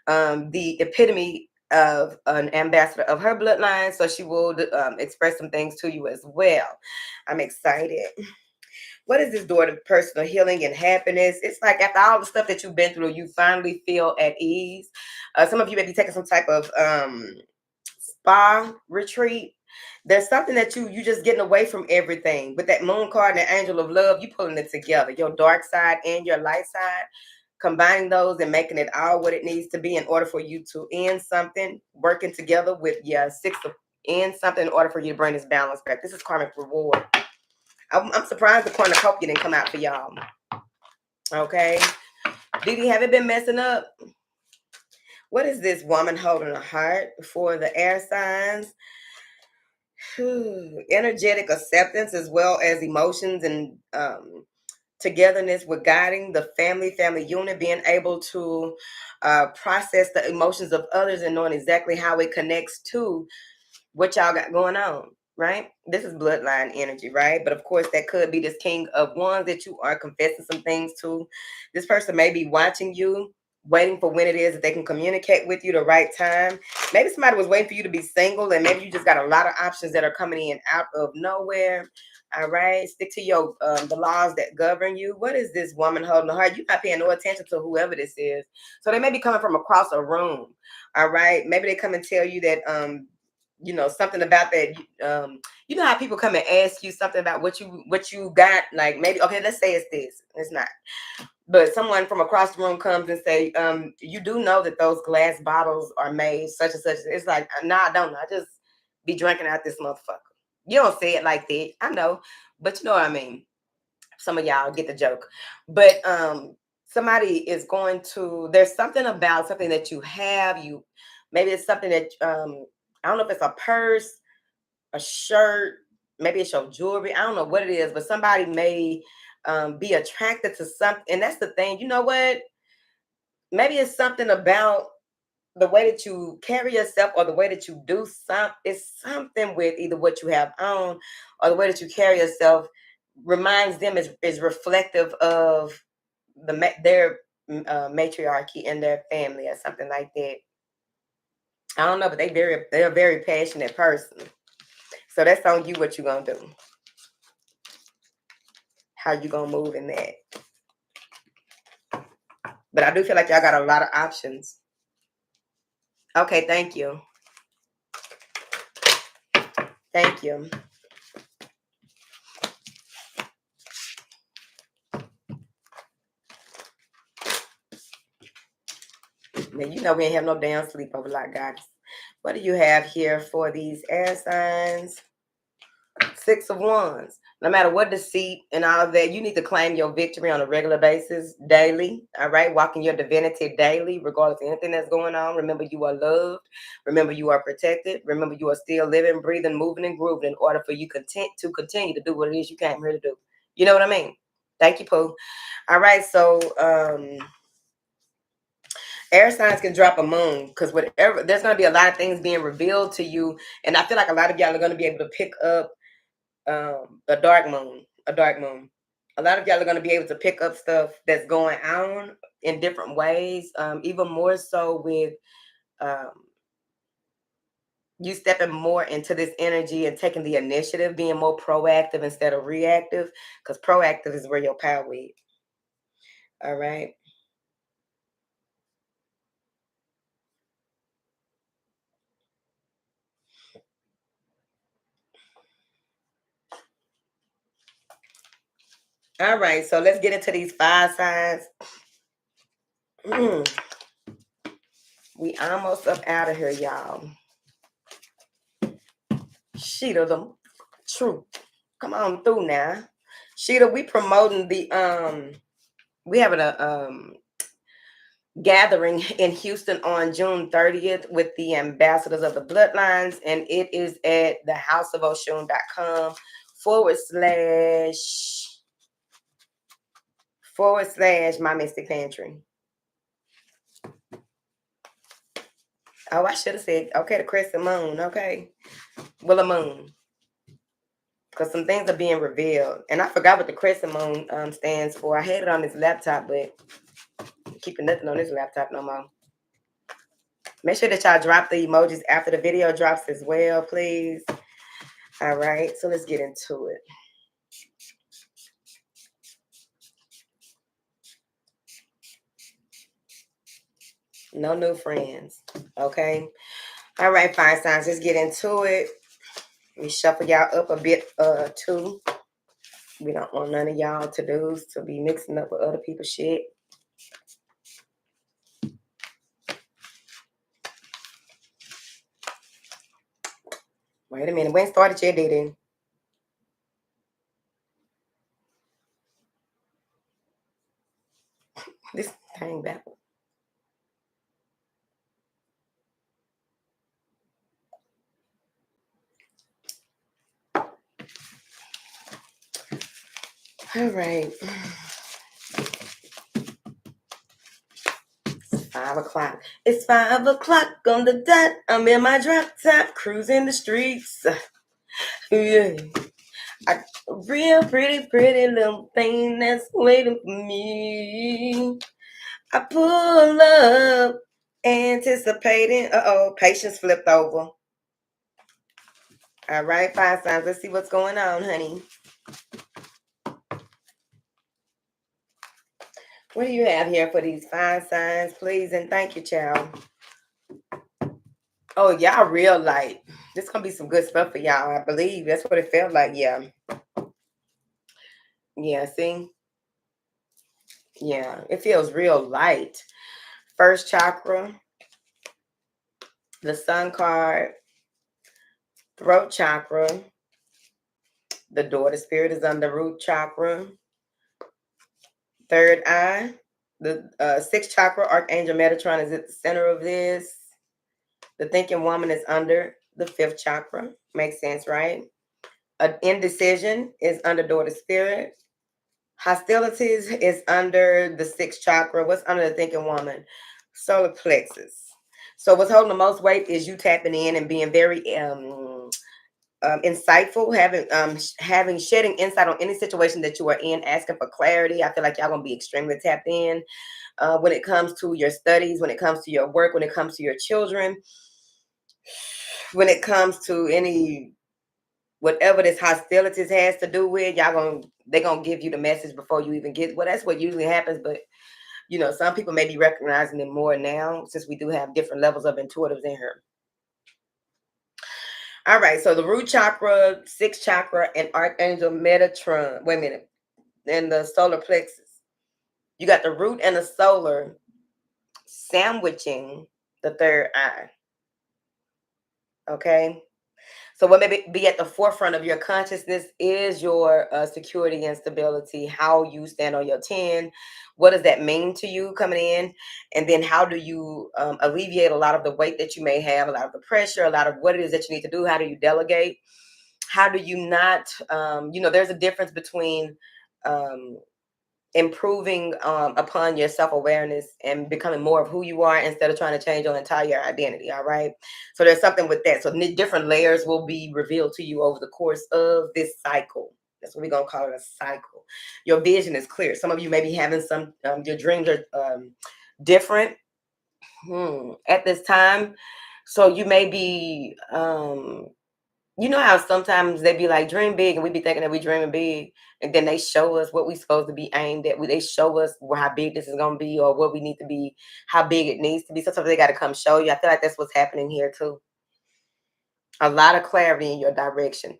the epitome of an ambassador of her bloodline, so she will express some things to you as well. I'm excited. What is this door to personal healing and happiness? It's like after all the stuff that you've been through, you finally feel at ease. Some of you may be taking some type of spa retreat. There's something that you just getting away from everything. With that moon card and the angel of love, you pulling it together. Your dark side and your light side, combining those and making it all what it needs to be in order for you to end something, working together with your six of end something in order for you to bring this balance back. This is karmic reward. I'm surprised the corner of didn't come out for y'all. Okay. Didi, have it been messing up? What is this woman holding a heart for the air signs? Energetic acceptance as well as emotions and togetherness with guiding the family unit, being able to process the emotions of others and knowing exactly how it connects to what y'all got going on, right? This is bloodline energy, right? But of course, that could be this king of wands that you are confessing some things to. This person may be watching you, waiting for when it is that they can communicate with you the right time. Maybe somebody was waiting for you to be single, and maybe you just got a lot of options that are coming in out of nowhere. All right, stick to your the laws that govern you. What is this woman holding the heart? You're not paying no attention to whoever this is. So they may be coming from across a room. All right, maybe they come and tell you that something about that. You know how people come and ask you something about what you got, like maybe, okay, let's say it's this, it's not, but someone from across the room comes and say, you do know that those glass bottles are made such and such. It's like, nah, I don't know, I just be drinking out this motherfucker. You don't say it like that, I know, but you know what I mean. Some of y'all get the joke. But somebody is going to, there's something about something that you have, maybe it's something that I don't know if it's a purse, a shirt, maybe it's your jewelry. I don't know what it is, but somebody may be attracted to something. And that's the thing. You know what? Maybe it's something about the way that you carry yourself or the way that you do something. It's something with either what you have on or the way that you carry yourself reminds them is reflective of their matriarchy in their family or something like that. I don't know, but they're a very passionate person. So that's on you what you gonna do. How you gonna move in that. But I do feel like y'all got a lot of options. Okay, thank you. Thank you. Now, you know we ain't have no damn sleepover like guys. What do you have here for these air signs? 6 of Wands. No matter what deceit and all of that, you need to claim your victory on a regular basis, daily. All right, walking your divinity daily, regardless of anything that's going on. Remember, you are loved. Remember, you are protected. Remember, you are still living, breathing, moving, and grooving in order for you to continue to do what it is you came here to do. You know what I mean? Thank you, Pooh. All right, so air signs can drop a moon because whatever, there's going to be a lot of things being revealed to you, and I feel like a lot of y'all are going to be able to pick up a dark moon. A lot of y'all are going to be able to pick up stuff that's going on in different ways, even more so with um, you stepping more into this energy and taking the initiative, being more proactive instead of reactive, because proactive is where your power is. All right. All right, so let's get into these 5 signs. We almost up out of here, y'all. Sheeta, the truth. Come on through now. Sheeta, we promoting the we having a gathering in Houston on June 30th with the ambassadors of the bloodlines, and it is at the houseofoshun.com // my mystic pantry. Oh, I should have said, okay, the crescent moon, okay. Well, a moon. Because some things are being revealed. And I forgot what the crescent moon stands for. I had it on this laptop, but I'm keeping nothing on this laptop no more. Make sure that y'all drop the emojis after the video drops as well, please. All right, so let's get into it. No new friends, okay? All right, fire signs, let's get into it. We shuffle y'all up a bit, too. We don't want none of y'all to-dos to be mixing up with other people's shit. Wait a minute, when started your dating? This thing backwards. All right. It's 5 o'clock. It's 5 o'clock on the dot. I'm in my drop top, cruising the streets. Yeah. A real pretty little thing that's waiting for me. I pull up, anticipating. Patience flipped over. All right, fire signs. Let's see what's going on, honey. What do you have here for these fire signs, please? And thank you, child. Oh, y'all real light. This gonna be some good stuff for y'all, I believe. That's what it felt like, yeah. Yeah, see? Yeah, it feels real light. First chakra, the sun card, throat chakra, the daughter spirit is on the root chakra, third eye, the sixth chakra, Archangel Metatron is at the center of this. The thinking woman is under the fifth chakra. Makes sense, right? Indecision is under daughter spirit. Hostilities is under the sixth chakra. What's under the thinking woman? Solar plexus. So what's holding the most weight is you tapping in and being very insightful, having shedding insight on any situation that you are in, asking for clarity. I feel like y'all gonna be extremely tapped in when it comes to your studies, when it comes to your work, when it comes to your children, when it comes to any whatever this hostilities has to do with. They're gonna give you the message before you even get. Well, that's what usually happens, but you know, some people may be recognizing it more now since we do have different levels of intuitives in here. All right, so the root chakra, sixth chakra, and Archangel Metatron. Wait a minute. And the solar plexus. You got the root and the solar sandwiching the third eye. Okay. So what may be at the forefront of your consciousness is your security and stability, how you stand on your 10. What does that mean to you coming in? And then how do you alleviate a lot of the weight that you may have, a lot of the pressure, a lot of what it is that you need to do? How do you delegate? How do you not, there's a difference between improving upon your self-awareness and becoming more of who you are instead of trying to change your entire identity. All right, so there's something with that. So different layers will be revealed to you over the course of this cycle. That's what we're gonna call it, a cycle. Your vision is clear. Some of you may be having some your dreams are different at this time, so you may be you know how sometimes they be like, dream big, and we be thinking that we dreaming big, and then they show us what we supposed to be aimed at. They show us how big this is gonna be, or what we need to be, how big it needs to be. Sometimes they got to come show you. I feel like that's what's happening here too. A lot of clarity in your direction.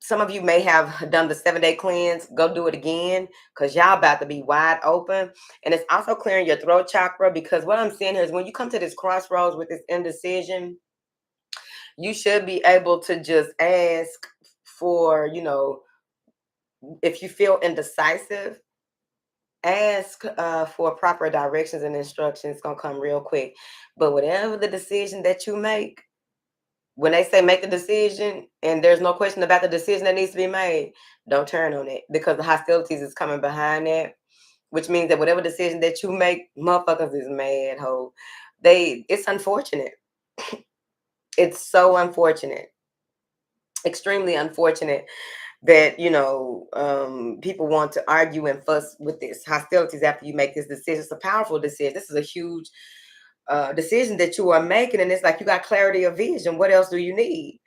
Some of you may have done the 7-day cleanse. Go do it again because y'all about to be wide open. And it's also clearing your throat chakra, because what I'm seeing here is when you come to this crossroads with this indecision, you should be able to just ask for, if you feel indecisive, ask for proper directions and instructions. It's going to come real quick. But whatever the decision that you make, when they say make the decision and there's no question about the decision that needs to be made, don't turn on it, because the hostilities is coming behind that, which means that whatever decision that you make, motherfuckers is mad, ho. It's unfortunate. It's so unfortunate, extremely unfortunate that, people want to argue and fuss with this hostilities after you make this decision. It's a powerful decision. This is a huge decision that you are making, and it's like you got clarity of vision. What else do you need?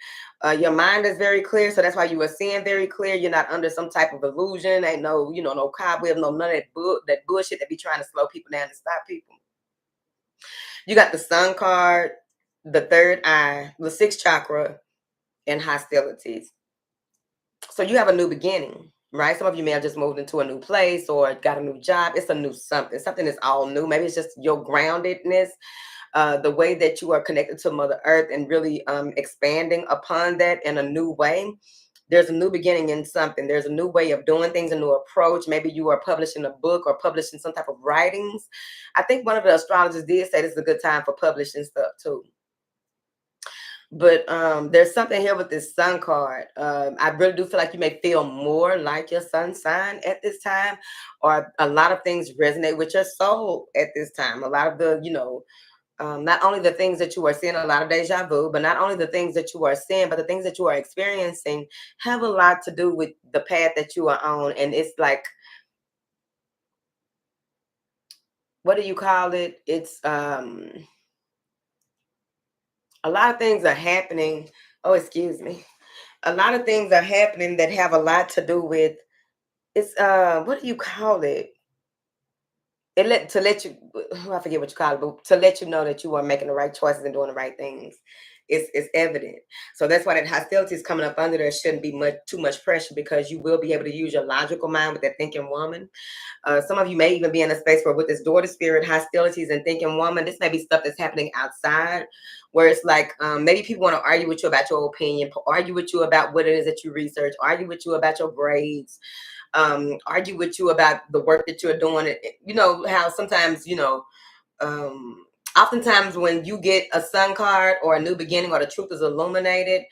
Your mind is very clear, so that's why you are seeing very clear. You're not under some type of illusion. Ain't no, no cobweb, no none of that bullshit that be trying to slow people down and stop people. You got the sun card, the third eye, the sixth chakra, and hostilities. So you have a new beginning, right? Some of you may have just moved into a new place or got a new job. It's a new something. Something that's all new. Maybe it's just your groundedness, the way that you are connected to Mother Earth, and really expanding upon that in a new way. There's a new beginning in something. There's a new way of doing things, a new approach. Maybe you are publishing a book or publishing some type of writings. I think one of the astrologers did say this is a good time for publishing stuff too. But there's something here with this sun card. I really do feel like you may feel more like your sun sign at this time, or a lot of things resonate with your soul at this time. A lot of the, not only the things that you are seeing, a lot of deja vu, but not only the things that you are seeing, but the things that you are experiencing have a lot to do with the path that you are on. And it's like, what do you call it? It's a lot of things are happening. Oh, excuse me. A lot of things are happening that have a lot to do with, it's what do you call it? To let you, I forget what you call it, but to let you know that you are making the right choices and doing the right things. It's evident. So that's why that hostility is coming up under there. Shouldn't be too much pressure, because you will be able to use your logical mind with that thinking woman. Some of you may even be in a space where, with this daughter spirit, hostilities, and thinking woman, this may be stuff that's happening outside, where it's like maybe people want to argue with you about your opinion, argue with you about what it is that you research, argue with you about your grades, argue with you about the work that you're doing. You know how sometimes, oftentimes when you get a sun card or a new beginning, or the truth is illuminated,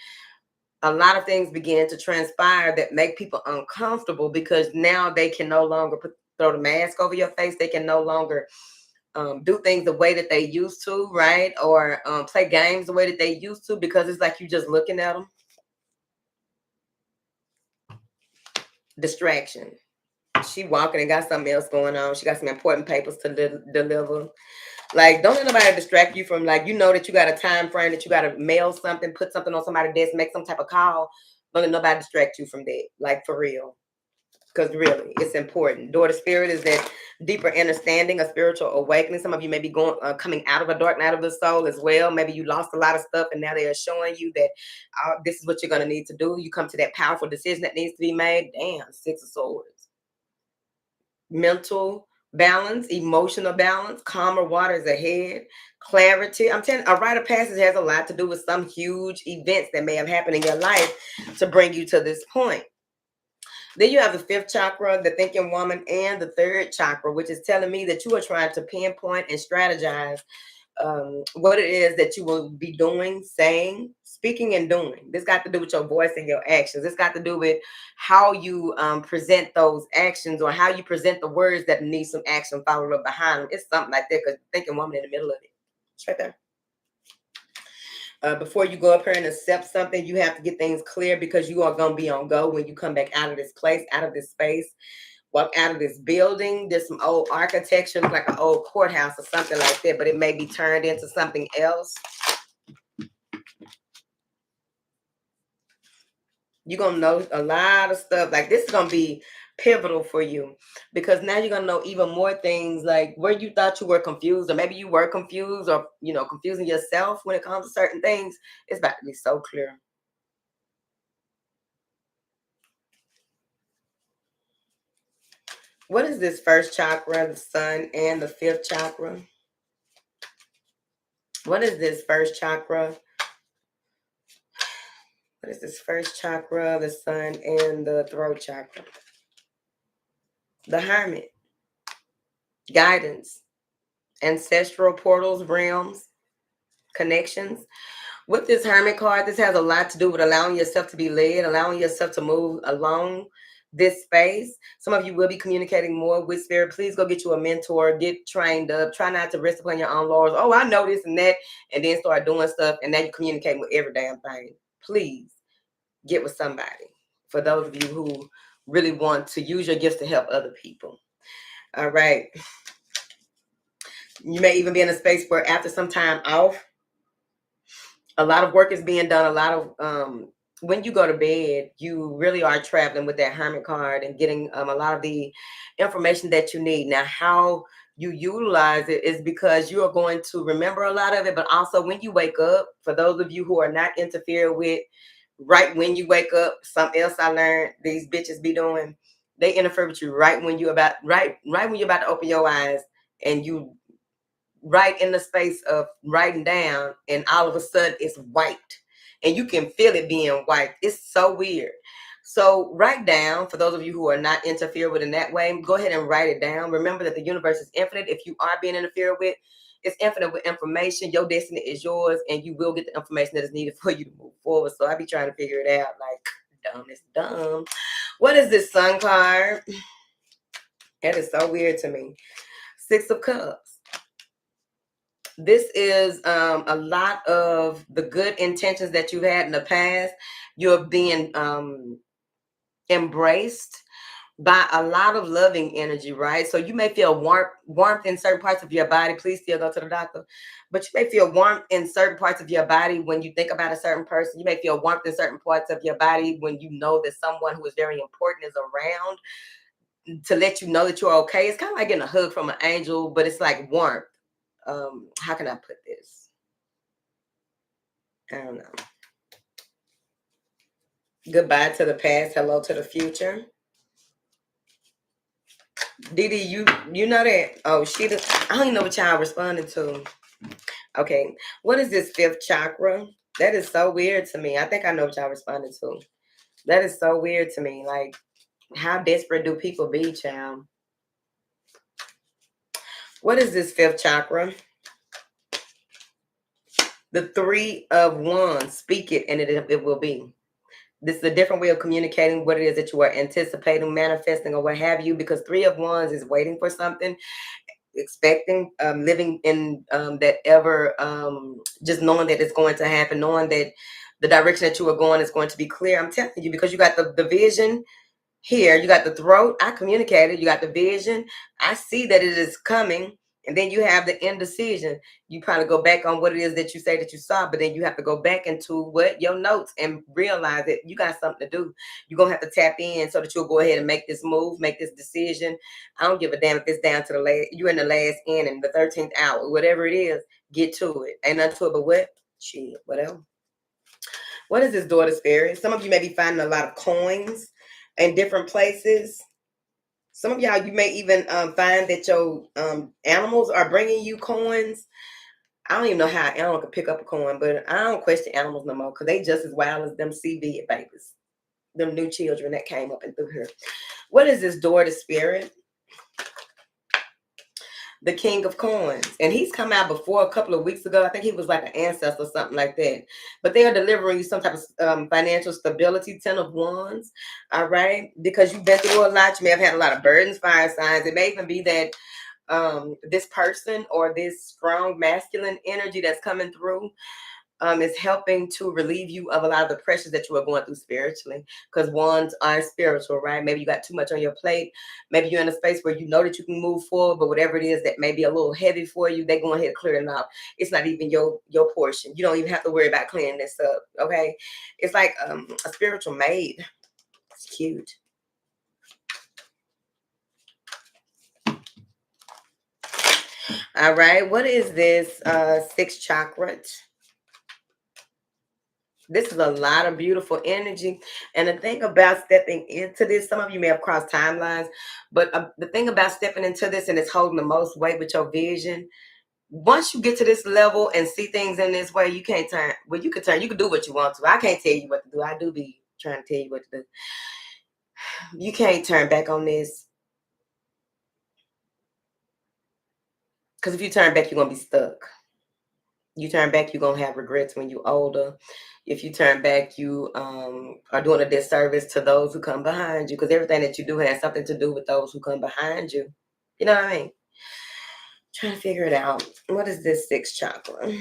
a lot of things begin to transpire that make people uncomfortable, because now they can no longer throw the mask over your face. They can no longer do things the way that they used to, right? Or play games the way that they used to, because it's like you just looking at them. Distraction. She walking and got something else going on. She got some important papers to deliver. Like, don't let nobody distract you from, like, that you got a time frame, that you got to mail something, put something on somebody's desk, make some type of call. Don't let nobody distract you from that. Like, for real. Because really, it's important. Daughter spirit is that deeper understanding, a spiritual awakening. Some of you may be coming out of a dark night of the soul as well. Maybe you lost a lot of stuff, and now they are showing you that this is what you're going to need to do. You come to that powerful decision that needs to be made. Damn, Six of Swords. Mental balance, emotional balance, calmer waters ahead, clarity. I'm telling you, a rite of passage has a lot to do with some huge events that may have happened in your life to bring you to this point. Then you have the fifth chakra, the thinking woman, and the third chakra, which is telling me that you are trying to pinpoint and strategize what it is that you will be doing, saying, speaking, and doing. This got to do with your voice and your actions. This got to do with how you present those actions, or how you present the words that need some action followed up behind them. It's something like that, because thinking woman in the middle of it. It's right there. Before you go up here and accept something, you have to get things clear, because you are going to be on go when you come back out of this place, out of this space, walk out of this building. There's some old architecture, like an old courthouse or something like that, but it may be turned into something else. You're going to know a lot of stuff. Like, this is going to be pivotal for you, because now you're going to know even more things, like where you thought you were confused, or maybe you were confused, or, confusing yourself when it comes to certain things. It's about to be so clear. What is this first chakra, the sun, and the fifth chakra? What is this first chakra? What is this first chakra, the sun, and the throat chakra? The hermit. Guidance. Ancestral portals, realms, connections. With this hermit card, this has a lot to do with allowing yourself to be led, allowing yourself to move along this space. Some of you will be communicating more with spirit. Please go get you a mentor, get trained up. Try not to rest upon your own laurels. Oh, I know this and that, and then start doing stuff, and now you're communicating with every damn thing. Please get with somebody. For those of you who really want to use your gifts to help other people. All right. You may even be in a space where after some time off, a lot of work is being done. A lot of when you go to bed, you really are traveling with that hermit card and getting a lot of the information that you need. Now, how you utilize it is because you are going to remember a lot of it, but also when you wake up, for those of you who are not interfered with right when you wake up, something else I learned these bitches be doing, they interfere with you right when you about right when you're about to open your eyes, and you right in the space of writing down, and all of a sudden it's white and you can feel it being white. It's so weird. So write down, for those of you who are not interfered with in that way, go ahead and write it down. Remember that the universe is infinite. If you are being interfered with, it's infinite with information. Your destiny is yours, and you will get the information that is needed for you to move forward. So I be trying to figure it out like dumb is dumb. What is this sun card? That is so weird to me. Six of Cups. This is a lot of the good intentions that you've had in the past. You're being embraced by a lot of loving energy, right? So you may feel warmth in certain parts of your body. Please still go to the doctor. But you may feel warmth in certain parts of your body when you think about a certain person. You may feel warmth in certain parts of your body when you know that someone who is very important is around to let you know that you're okay. It's kind of like getting a hug from an angel, but it's like warmth. How can I put this? I don't know. Goodbye to the past. Hello to the future. Didi, you know that? Oh, I don't even know what y'all responding to. Okay. What is this fifth chakra? That is so weird to me. I think I know what y'all responding to. That is so weird to me. Like, how desperate do people be, child? What is this fifth chakra? The Three of Wands. Speak it and it will be. This is a different way of communicating what it is that you are anticipating, manifesting, or what have you, because Three of Wands is waiting for something, expecting, living in that ever, just knowing that it's going to happen, knowing that the direction that you are going is going to be clear. I'm telling you, because you got the vision here, you got the throat, I communicated, you got the vision, I see that it is coming, and then you have the indecision. You probably go back on what it is that you say that you saw, but then you have to go back into what your notes and realize that you got something to do. You're gonna have to tap in so that you'll go ahead and make this move, make this decision. I don't give a damn if it's down to the last, you're in the last inning, the 13th hour, whatever it is, get to it. Ain't nothing to it but what? Shit, whatever. What is this, daughter spirit? Some of you may be finding a lot of coins in different places. Some of y'all, you may even find that your animals are bringing you coins. I don't even know how an animal could pick up a coin, but I don't question animals no more because they just as wild as them CV babies, them new children that came up and through here. What is this, daughter spirit? The King of Coins. And he's come out before a couple of weeks ago. I think he was like an ancestor or something like that. But they are delivering you some type of financial stability, 10 of Wands. All right. Because you've been through a lot. You may have had a lot of burdens, fire signs. It may even be that this person or this strong masculine energy that's coming through is helping to relieve you of a lot of the pressures that you are going through spiritually, because wands are spiritual, right? Maybe you got too much on your plate. Maybe you're in a space where you know that you can move forward, but whatever it is that may be a little heavy for you, they go ahead and clear it up. It's not even your portion. You don't even have to worry about cleaning this up. Okay, it's like a spiritual maid. It's cute. All right, what is this sixth chakra? This is a lot of beautiful energy. And the thing about stepping into this, some of you may have crossed timelines, but the thing about stepping into this and it's holding the most weight with your vision, once you get to this level and see things in this way, you can't turn. Well, you can turn. You can do what you want to. I can't tell you what to do. I do be trying to tell you what to do. You can't turn back on this. Because if you turn back, you're going to be stuck. You turn back, you're going to have regrets when you're older. If you turn back, you are doing a disservice to those who come behind you, because everything that you do has something to do with those who come behind you. You know what I mean? Trying to figure it out. What is this sixth chakra?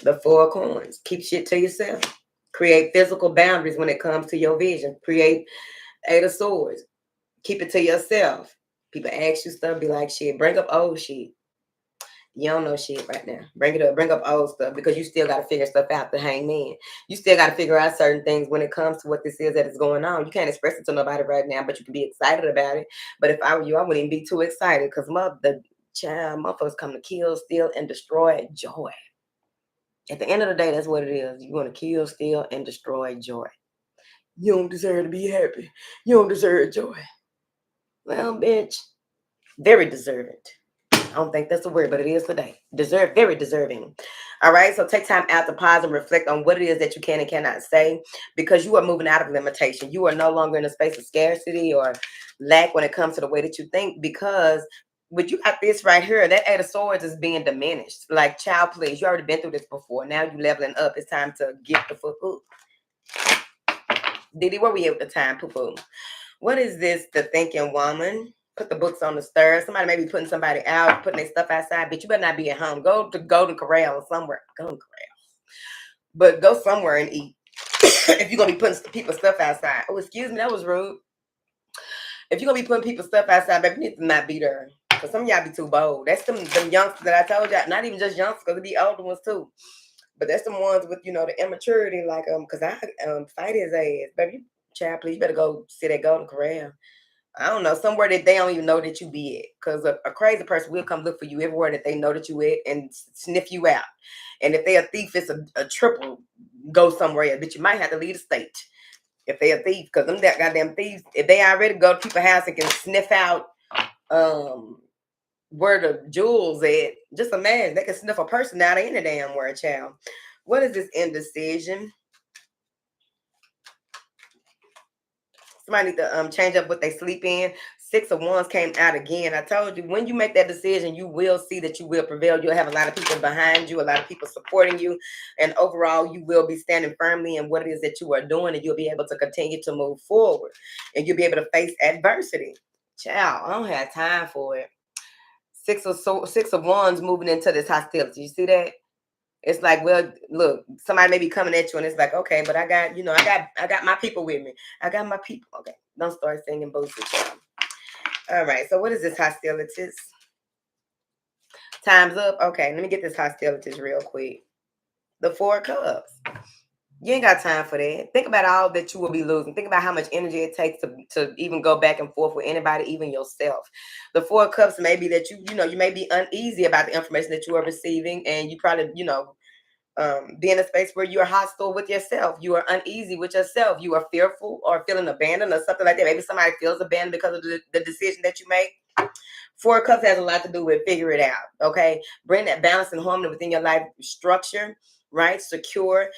The four coins. Keep shit to yourself. Create physical boundaries when it comes to your vision. Create eight of swords. Keep it to yourself. People ask you stuff, be like, shit, bring up old shit. You don't know shit right now. Bring it up. Bring up old stuff, because you still got to figure stuff out to hang in. You still got to figure out certain things when it comes to what this is that is going on. You can't express it to nobody right now, but you can be excited about it. But if I were you, I wouldn't even be too excited, because the child motherfuckers come to kill, steal, and destroy joy. At the end of the day, that's what it is. You want to kill, steal, and destroy joy. You don't deserve to be happy. You don't deserve joy. Well, bitch, very deserving. I don't think that's a word, but it is today. Very deserving. All right. So take time out to pause and reflect on what it is that you can and cannot say, because you are moving out of limitation. You are no longer in a space of scarcity or lack when it comes to the way that you think, because when you got this right here, that eight of swords is being diminished. Like, child, please, you already been through this before. Now you leveling up. It's time to get the fuck up. Diddy, where we at with the time? Poo-poo. What is this? The thinking woman. Put the books on the stairs. Somebody may be putting somebody out, putting their stuff outside. Bitch, you better not be at home. Go to Golden Corral or somewhere. Golden Corral. But go somewhere and eat. If you're going to be putting people's stuff outside. Oh, excuse me. That was rude. If you're going to be putting people's stuff outside, baby, you need to not be there. Because some of y'all be too bold. That's them youngsters that I told y'all. Not even just youngsters, because it be older ones too. But that's the ones with, the immaturity. Like, because I fight his ass. Baby, child, please, you better go sit at Golden Corral. I don't know, somewhere that they don't even know that you be at. Because a crazy person will come look for you everywhere that they know that you at and sniff you out. And if they a thief, it's a triple go somewhere else. But you might have to leave the state if they a thief. Because them that goddamn thieves, if they already go to people's house and can sniff out where the jewels at, just imagine, they can sniff a person out of any damn word, child. What is this indecision? Somebody need to change up what they sleep in. Six of Wands came out again. I told you, when you make that decision, you will see that you will prevail. You'll have a lot of people behind you, a lot of people supporting you. And overall, you will be standing firmly in what it is that you are doing, and you'll be able to continue to move forward. And you'll be able to face adversity. Child, I don't have time for it. Six of Wands moving into this hostility. You see that? It's like, well, look, somebody may be coming at you, and it's like, okay, but I got, I got my people with me. I got my people. Okay, don't start singing bullshit, y'all. All right, so what is this hostilities? Time's up. Okay, let me get this hostilities real quick. The Four of Cups. You ain't got time for that. Think about all that you will be losing. Think about how much energy it takes to even go back and forth with anybody, even yourself. The Four of Cups may be that you may be uneasy about the information that you are receiving, and you probably, be in a space where you are hostile with yourself. You are uneasy with yourself. You are fearful or feeling abandoned or something like that. Maybe somebody feels abandoned because of the decision that you make. Four of Cups has a lot to do with figure it out. Okay. Bring that balance and harmony within your life structure, right? Secure,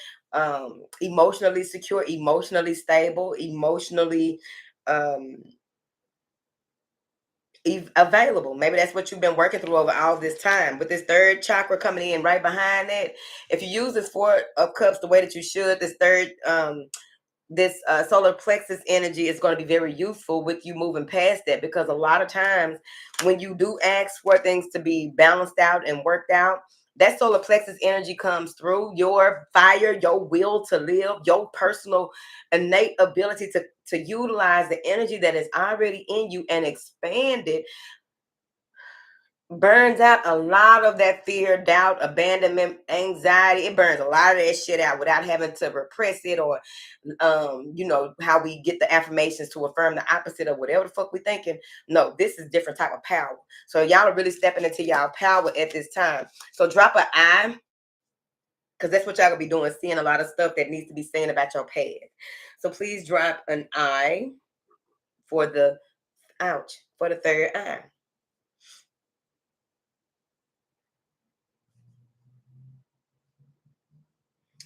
emotionally secure, emotionally stable, emotionally available. Maybe that's what you've been working through over all this time. With this third chakra coming in right behind that, if you use this Four of Cups the way that you should, this third solar plexus energy is going to be very useful with you moving past that, because a lot of times when you do ask for things to be balanced out and worked out, that solar plexus energy comes through your fire, your will to live, your personal innate ability to utilize the energy that is already in you and expand it. Burns out a lot of that fear, doubt, abandonment, anxiety. It burns a lot of that shit out without having to repress it, or how we get the affirmations to affirm the opposite of whatever the fuck we thinking. No, this is different type of power. So y'all are really stepping into y'all power at this time. So drop an I Because that's what y'all gonna be doing, seeing a lot of stuff that needs to be seen about your past. So please drop an I for the ouch for the third eye.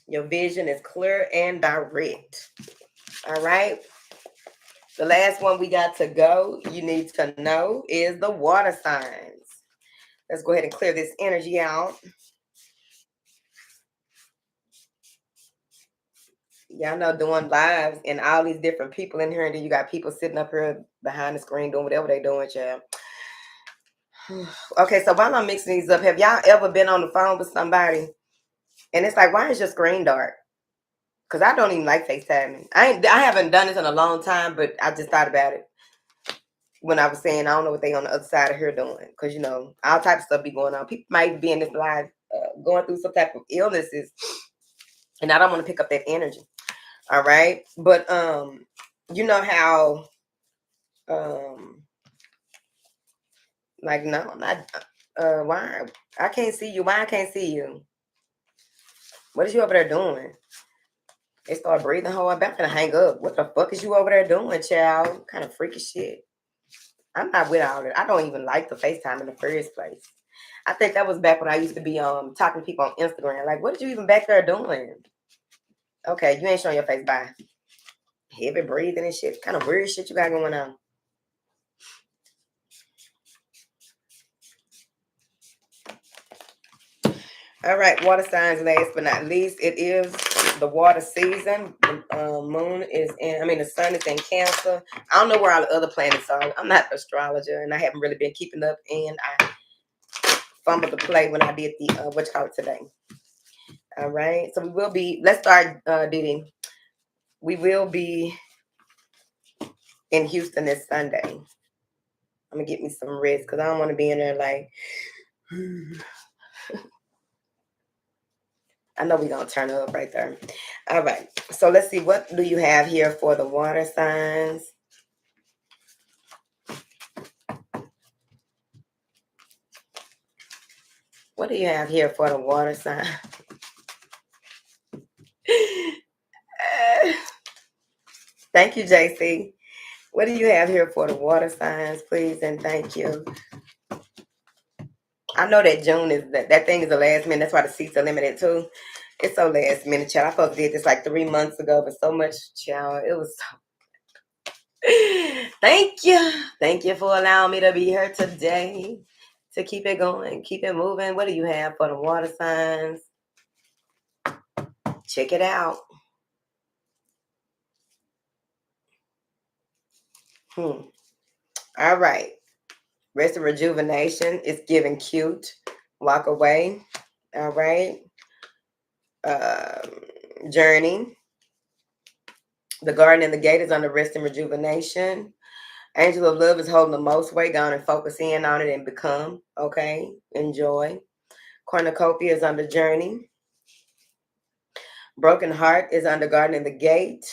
Your vision is clear and direct. All right. The last one we got to go, you need to know, is the water signs. Let's go ahead and clear this energy out. Y'all know doing lives and all these different people in here, and then you got people sitting up here behind the screen doing whatever they doing, child. Okay, so while I'm mixing these up, have y'all ever been on the phone with somebody and it's like, why is your screen dark? Because I don't even like FaceTiming. I haven't done this in a long time, but I just thought about it when I was saying I don't know what they on the other side of here doing. Because, you know, all types of stuff be going on. People might be in this live going through some type of illnesses, and I don't want to pick up that energy. All right. But you know how like, no, I'm not why I can't see you. Why I can't see you? What is you over there doing? They start breathing hard. I'm about to hang up. What the fuck is you over there doing, child? What kind of freaky shit. I'm not with all that. I don't even like the FaceTime in the first place. I think that was back when I used to be talking to people on Instagram. Like, what did you even back there doing? Okay, you ain't showing your face. Bye. Heavy breathing and shit. What kind of weird shit you got going on? All right, water signs. Last but not least, it is the water season. The moon is in. I mean, the sun is in Cancer. I don't know where all the other planets are. I'm not an astrologer, and I haven't really been keeping up. And I fumbled the play when I did the what you call it today. All right, so we will be. Let's start, Diddy. We will be in Houston this Sunday. I'm gonna get me some rest because I don't want to be in there like. I know we're going to turn it up right there. All right. So let's see. What do you have here for the water signs? What do you have here for the water sign? Thank you, JC. What do you have here for the water signs, please? And thank you. I know that June is that thing is the last minute. That's why the seats are limited too. It's so last minute, child. I supposed to did this like 3 months ago, but so much, child. It was so. Thank you. Thank you for allowing me to be here today. To keep it going, keep it moving. What do you have for the water signs? Check it out. All right. Rest of rejuvenation is giving cute. Walk away. All right. Journey. The garden and the gate is under rest and rejuvenation. Angel of love is holding the most weight down and focus in on it and become. Okay. Enjoy. Cornucopia is under journey. Broken heart is under garden and the gate.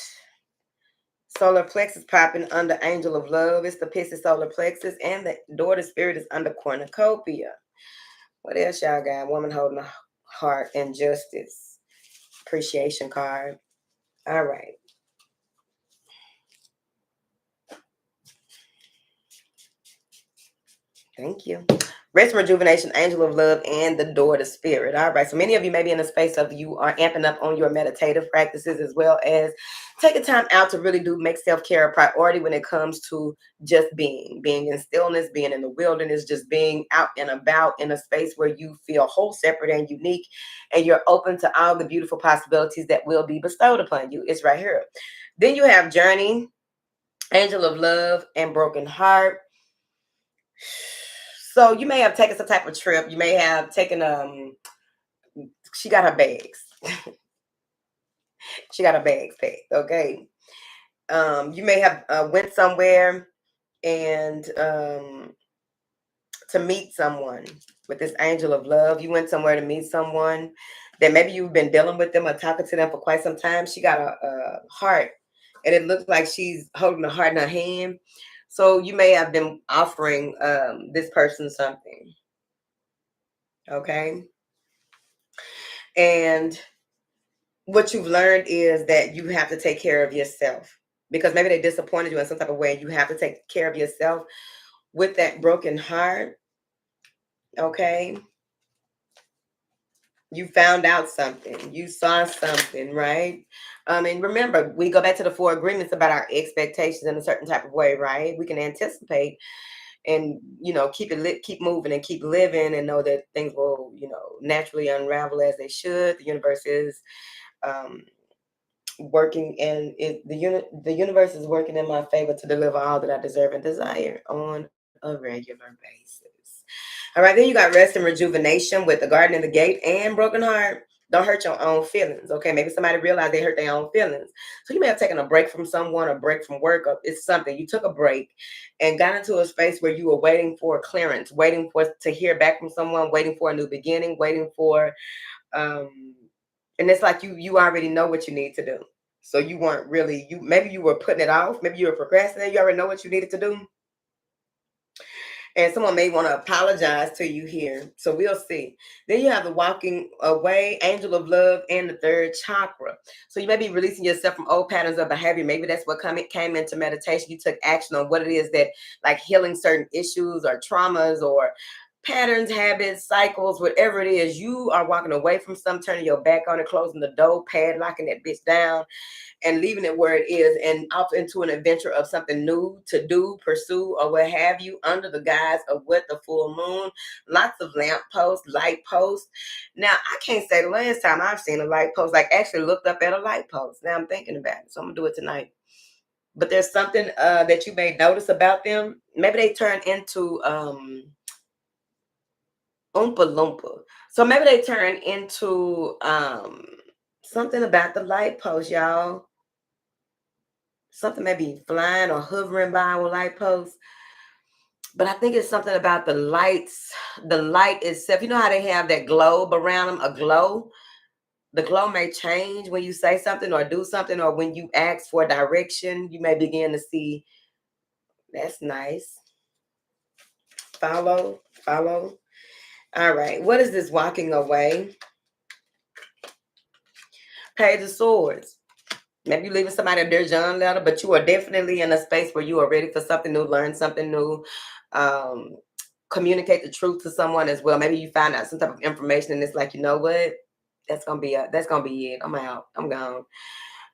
Solar plexus popping under angel of love. It's the Pisces solar plexus. And the door to spirit is under cornucopia. What else y'all got? Woman holding a heart and justice. Appreciation card. All right. Thank you. Rest, rejuvenation, angel of love, and the door to spirit. All right. So many of you may be in a space of you are amping up on your meditative practices as well as taking time out to really do make self-care a priority when it comes to just being in stillness, being in the wilderness, just being out and about in a space where you feel whole, separate, and unique, and you're open to all the beautiful possibilities that will be bestowed upon you. It's right here. Then you have journey, angel of love, and broken heart. So you may have taken some type of trip. You may have taken she got her bags. She got her bags packed. Okay. You may have went somewhere and to meet someone with this angel of love. You went somewhere to meet someone that maybe you've been dealing with them or talking to them for quite some time. She got a heart, and it looks like she's holding a heart in her hand. So you may have been offering this person something. Okay. And what you've learned is that you have to take care of yourself, because maybe they disappointed you in some type of way, and you have to take care of yourself with that broken heart. Okay. You found out something, you saw something, right? And remember, we go back to the 4 agreements about our expectations in a certain type of way, right? We can anticipate and, keep it lit, keep moving and keep living, and know that things will, naturally unravel as they should. The universe is um, working, and the universe is working in my favor to deliver all that I deserve and desire on a regular basis. All right, then you got rest and rejuvenation with the garden and the gate and broken heart. Don't hurt your own feelings. Okay, maybe somebody realized they hurt their own feelings, so you may have taken a break from someone, a break from work, or it's something. You took a break and got into a space where you were waiting for clearance, waiting for to hear back from someone, waiting for a new beginning, waiting for and it's like you already know what you need to do. So you weren't really, maybe you were putting it off, maybe you were procrastinating, you already know what you needed to do. And someone may want to apologize to you here. So we'll see. Then you have the walking away, angel of love, and the third chakra. So you may be releasing yourself from old patterns of behavior. Maybe that's what came into meditation. You took action on what it is that, like healing certain issues or traumas or patterns, habits, cycles, whatever it is. You are walking away from some, turning your back on it, closing the door, padlocking that bitch down, and leaving it where it is, and off into an adventure of something new to do, pursue, or what have you, under the guise of what the full moon. Lots of lamp posts, light posts. Now, I can't say the last time I've seen a light post, like actually looked up at a light post. Now I'm thinking about it, so I'm gonna do it tonight. But there's something that you may notice about them. Maybe they turn into Oompa Loompa. So maybe they turn into something about the light post, y'all. Something maybe flying or hovering by with light posts. But I think it's something about the lights, the light itself. You know how they have that globe around them, a glow? The glow may change when you say something or do something, or when you ask for direction, you may begin to see, that's nice. Follow, follow. All right. What is this walking away? Page of Swords. Maybe you're leaving somebody a Dear John letter, but you are definitely in a space where you are ready for something new, learn something new, um, communicate the truth to someone as well. Maybe you find out some type of information and it's like, you know what? That's gonna be it. I'm out. I'm gone.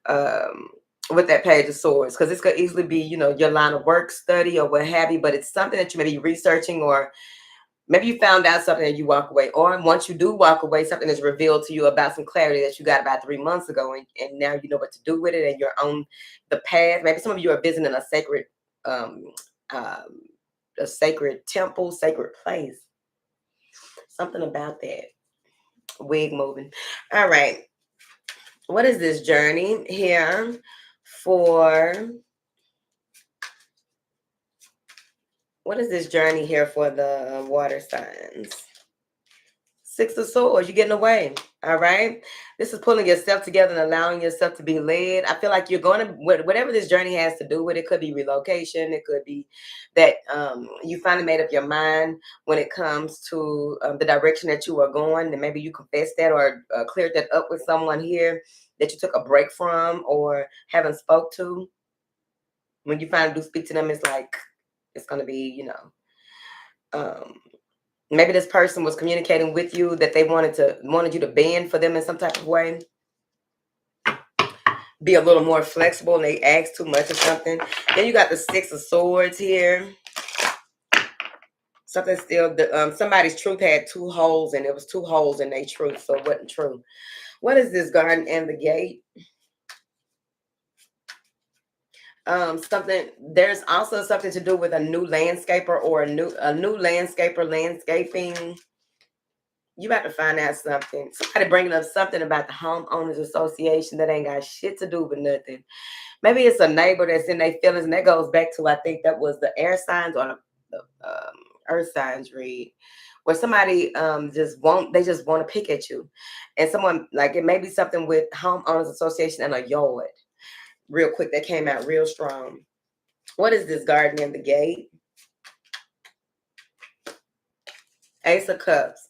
Um, with that Page of Swords, because it's gonna easily be, your line of work, study, or what have you, but it's something that you may be researching, or maybe you found out something and you walk away, or once you do walk away, something is revealed to you about some clarity that you got about 3 months ago, and now you know what to do with it, and you're on the path. Maybe some of you are visiting um, um, a sacred temple, sacred place. Something about that. Wig moving. All right. What is this journey here for? What is this journey here for the water signs? Six of Swords, you're getting away. All right. This is pulling yourself together and allowing yourself to be led. I feel like you're going to, whatever this journey has to do with, it could be relocation. It could be that you finally made up your mind when it comes to the direction that you are going. And maybe you confessed that or cleared that up with someone here that you took a break from or haven't spoke to. When you finally do speak to them, it's like, it's going to be, um, maybe this person was communicating with you that they wanted you to bend for them in some type of way. Be a little more flexible, and they asked too much or something. Then you got the Six of Swords here. Something still, somebody's truth had 2 holes, and it was 2 holes in their truth, so it wasn't true. What is this garden and the gate? There's also something to do with a new landscaper or a new landscaper landscaping. You about to find out something. Somebody bringing up something about the homeowners association that ain't got shit to do with nothing. Maybe it's a neighbor that's in their feelings, and that goes back to, I think that was the air signs or the earth signs read, where somebody just want to pick at you, and someone, like, it may be something with homeowners association and a yard. Real quick, that came out real strong. What is this garden in the gate? Ace of Cups.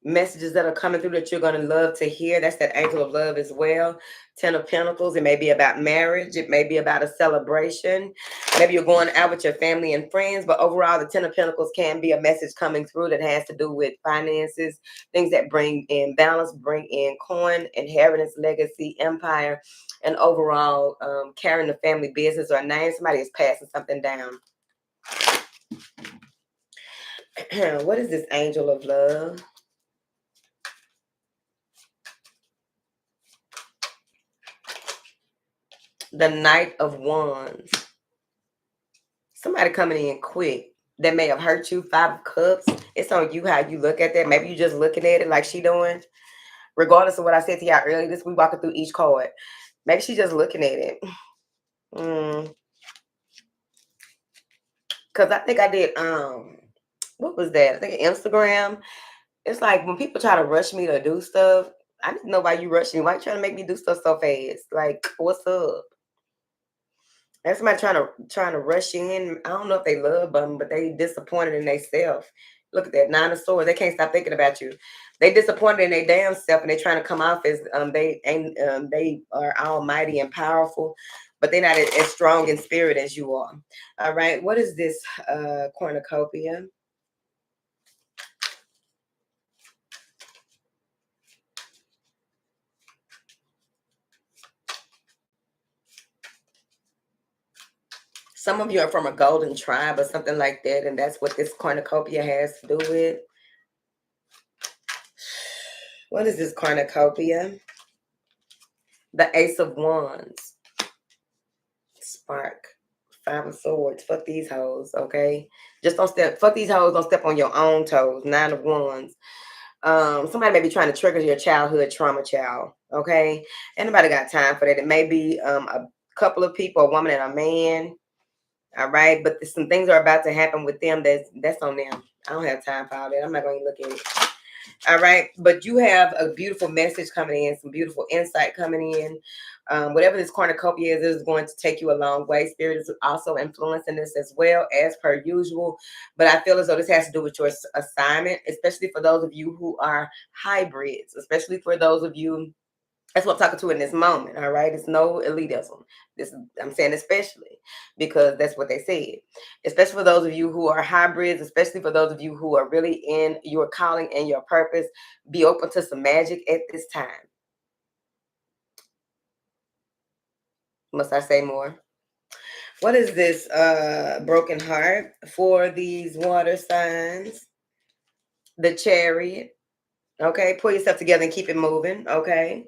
messages that are coming through that you're going to love to hear. That's that angel of love as well. 10 of Pentacles. It may be about marriage. It may be about a celebration. Maybe you're going out with your family and friends. But overall, the 10 of Pentacles can be a message coming through that has to do with finances, things that bring in balance, bring in coin, inheritance, legacy, empire, and overall carrying the family business or name. Somebody is passing something down. What is this angel of love? The Knight of Wands. Somebody coming in quick that may have hurt you. 5 of Cups. It's on you how you look at that. Maybe you just looking at it like she doing. Regardless of what I said to y'all earlier, this we walking through each card. Maybe she just looking at it. Because I think I did, what was that? I think Instagram. It's like when people try to rush me to do stuff, I didn't know why you rushing me. Why you trying to make me do stuff so fast? Like, what's up? That's somebody trying to rush you in. I don't know if they love them, but they disappointed in themselves. Look at that 9 of Swords. They can't stop thinking about you. They disappointed in their damn self, and they trying to come off as they are almighty and powerful, but they're not as strong in spirit as you are. All right. What is this cornucopia? Some of you are from a golden tribe or something like that, and that's what this cornucopia has to do with. What is this cornucopia? The Ace of Wands. Spark. 5 of Swords. Fuck these hoes, okay? Just don't step. Fuck these hoes. Don't step on your own toes. 9 of Wands. Somebody may be trying to trigger your childhood trauma child, okay? Anybody got time for that? It may be a couple of people, a woman and a man. All right, but some things are about to happen with them. That's on them. I don't have time for all that. I'm not going to look at it. All right, but you have a beautiful message coming in, some beautiful insight coming in. Whatever this cornucopia is going to take you a long way. Spirit is also influencing this as well, as per usual. But I feel as though this has to do with your assignment, especially for those of you who are hybrids, especially for those of you. That's what I'm talking to in this moment, all right? It's no elitism. I'm saying especially because that's what they said. Especially for those of you who are hybrids, especially for those of you who are really in your calling and your purpose, be open to some magic at this time. Must I say more? What is this broken heart for these water signs? The Chariot. Okay, pull yourself together and keep it moving. Okay,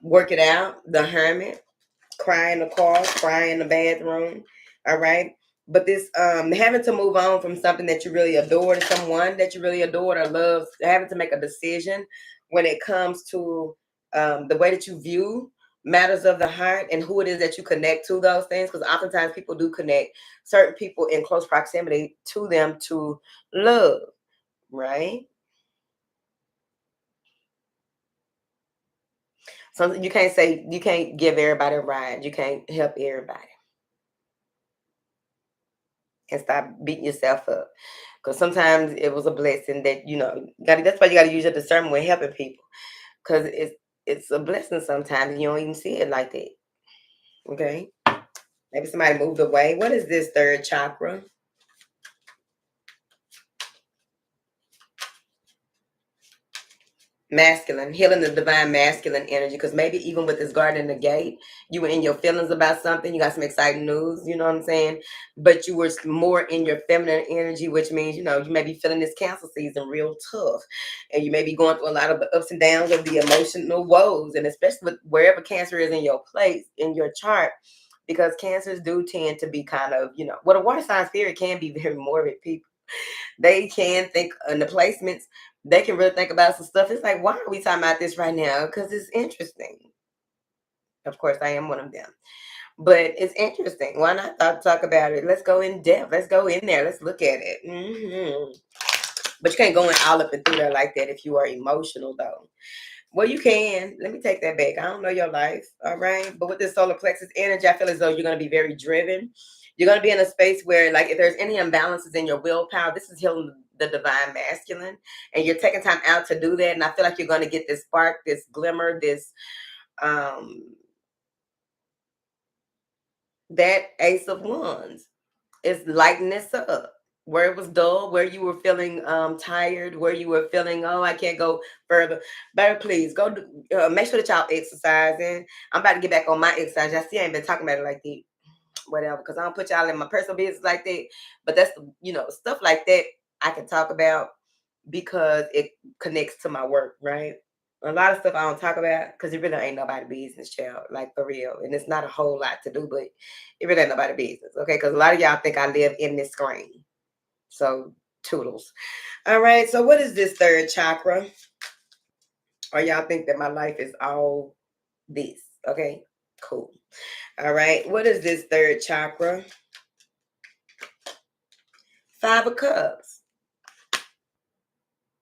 work it out. The Hermit. Cry in the car, cry in the bathroom. All right. But this having to move on from something that you really adored, someone that you really adored or loved, having to make a decision when it comes to the way that you view matters of the heart and who it is that you connect to those things. Because oftentimes people do connect certain people in close proximity to them to love, right? So you can't give everybody a ride. You can't help everybody. And stop beating yourself up. Because sometimes it was a blessing that, that's why you got to use your discernment when helping people. Because it's a blessing sometimes and you don't even see it like that. Okay? Maybe somebody moved away. What is this third chakra? Masculine, healing the divine masculine energy. Because maybe even with this guard in the gate, you were in your feelings about something. You got some exciting news, you know what I'm saying? But you were more in your feminine energy, which means, you may be feeling this Cancer season real tough. And you may be going through a lot of the ups and downs of the emotional woes. And especially with wherever Cancer is in your place, in your chart, because Cancers do tend to be kind of, a water sign spirit can be very morbid people. They can think in the placements. They can really think about some stuff. It's like, why are we talking about this right now? Because it's interesting. Of course, I am one of them. But it's interesting. Why not talk about it? Let's go in depth. Let's go in there. Let's look at it. But you can't go in all up and through there like that if you are emotional, though. Well, you can. Let me take that back. I don't know your life, all right? But with this solar plexus energy, I feel as though you're going to be very driven. You're going to be in a space where, like, if there's any imbalances in your willpower, this is healing the divine masculine, and you're taking time out to do that. And I feel like you're going to get this spark, this glimmer, this that Ace of Wands is lighting this up. Where it was dull, where you were feeling tired, where you were feeling, oh, I can't go further. Better please go make sure that y'all exercising. I'm about to get back on my exercise. I see I ain't been talking about it like that. Whatever, because I don't put y'all in my personal business like that. But that's, stuff like that I can talk about because it connects to my work, right? A lot of stuff I don't talk about because it really ain't nobody business, child. Like, for real. And it's not a whole lot to do, but it really ain't nobody business, okay? Because a lot of y'all think I live in this screen. So, toodles. All right, so what is this third chakra? Or y'all think that my life is all this, okay? Cool. All right, what is this third chakra? 5 of Cups.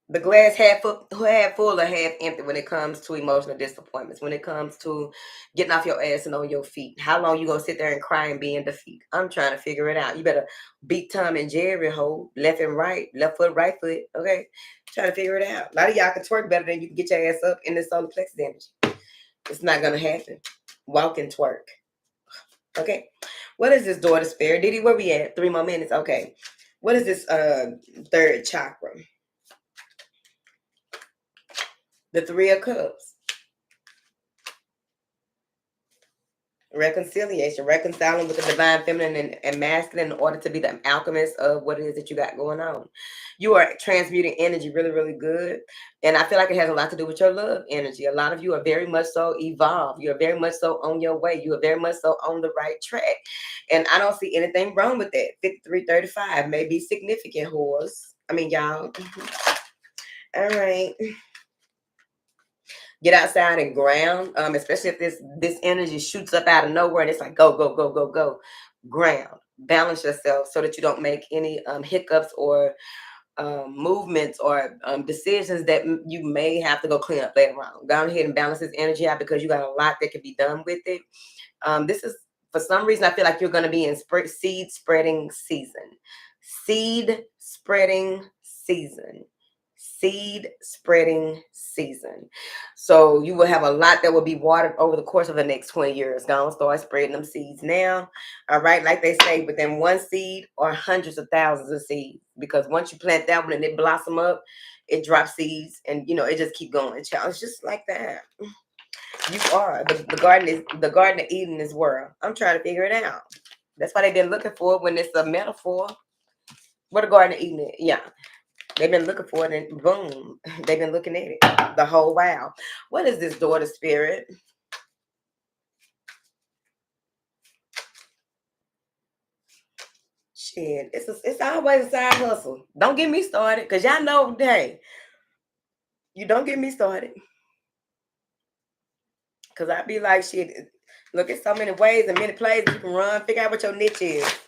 The glass half full or half empty when it comes to emotional disappointments, when it comes to getting off your ass and on your feet. How long you gonna sit there and cry and be in defeat? I'm trying to figure it out. You better beat Tom and Jerry, ho, left and right, left foot, right foot, okay? Trying to figure it out. A lot of y'all can twerk better than you can get your ass up in this solar plexus energy. It's not gonna happen. Walk and twerk. Okay. What is this daughter spirit? Diddy, where we at? 3 more minutes. Okay. What is this third chakra? The 3 of Cups. Reconciliation. Reconciling with the divine feminine and masculine in order to be the alchemist of what it is that you got going on. You are transmuting energy really, really good. And I feel like it has a lot to do with your love energy. A lot of you are very much so evolved. You're very much so on your way. You are very much so on the right track. And I don't see anything wrong with that. 5335 may be significant, whores. I mean, y'all. All right. Get outside and ground, especially if this energy shoots up out of nowhere and it's like go, go, go, go, go. Ground. Balance yourself so that you don't make any hiccups or movements or decisions that you may have to go clean up later on. Go ahead and balance this energy out because you got a lot that can be done with it. This is, for some reason, I feel like you're going to be in seed spreading season. Seed spreading season. Seed spreading season. So you will have a lot that will be watered over the course of the next 20 years. Go on, start spreading them seeds now. All right, like they say, within one seed or hundreds of thousands of seeds. Because once you plant that one and it blossom up, it drops seeds and it just keep going. Child, it's just like that. You are the garden of Eden is world. I'm trying to figure it out. That's why they've been looking for it when it's a metaphor. What a garden of Eden is. Yeah. They've been looking for it and boom, they've been looking at it the whole while. What is this daughter spirit? Shit, it's always a side hustle. Don't get me started, because y'all know, hey, you don't get me started. Because I be like, shit, look at so many ways and many places you can run, figure out what your niche is.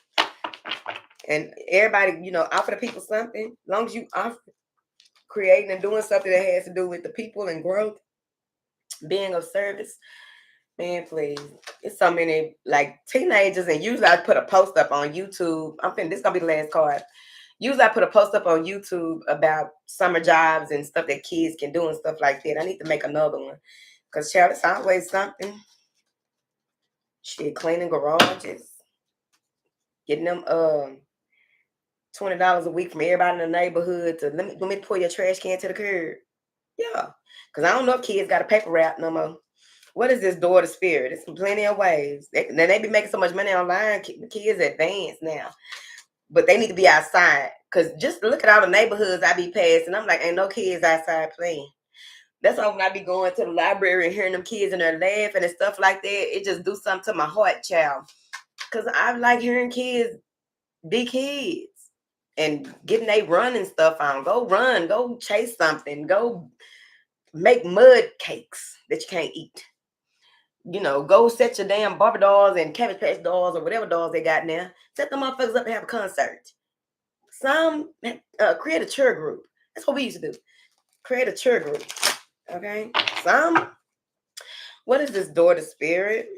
And everybody, offer the people something. As long as you offer creating and doing something that has to do with the people and growth, being of service, man, please. It's so many like teenagers, and usually I put a post up on YouTube. This is gonna be the last card. Usually I put a post up on YouTube about summer jobs and stuff that kids can do and stuff like that. I need to make another one. Because child, it's always something. Shit, cleaning garages. Getting them $20 a week from everybody in the neighborhood to let me pour your trash can to the curb. Yeah. Because I don't know if kids got a paper route no more. What is this daughter spirit? It's plenty of ways. They be making so much money online. Kids advanced now. But they need to be outside. Because just look at all the neighborhoods I be passing. I'm like, ain't no kids outside playing. That's why when I be going to the library and hearing them kids in there laughing and stuff like that, it just do something to my heart, child. Because I like hearing kids be kids and getting they running stuff on. Go run. Go chase something. Go make mud cakes that you can't eat. Go set your damn Barbie dolls and Cabbage Patch dolls or whatever dolls they got now. Set them motherfuckers up and have a concert. Some create a cheer group. That's what we used to do. Create a cheer group. Okay. What is this daughter spirit?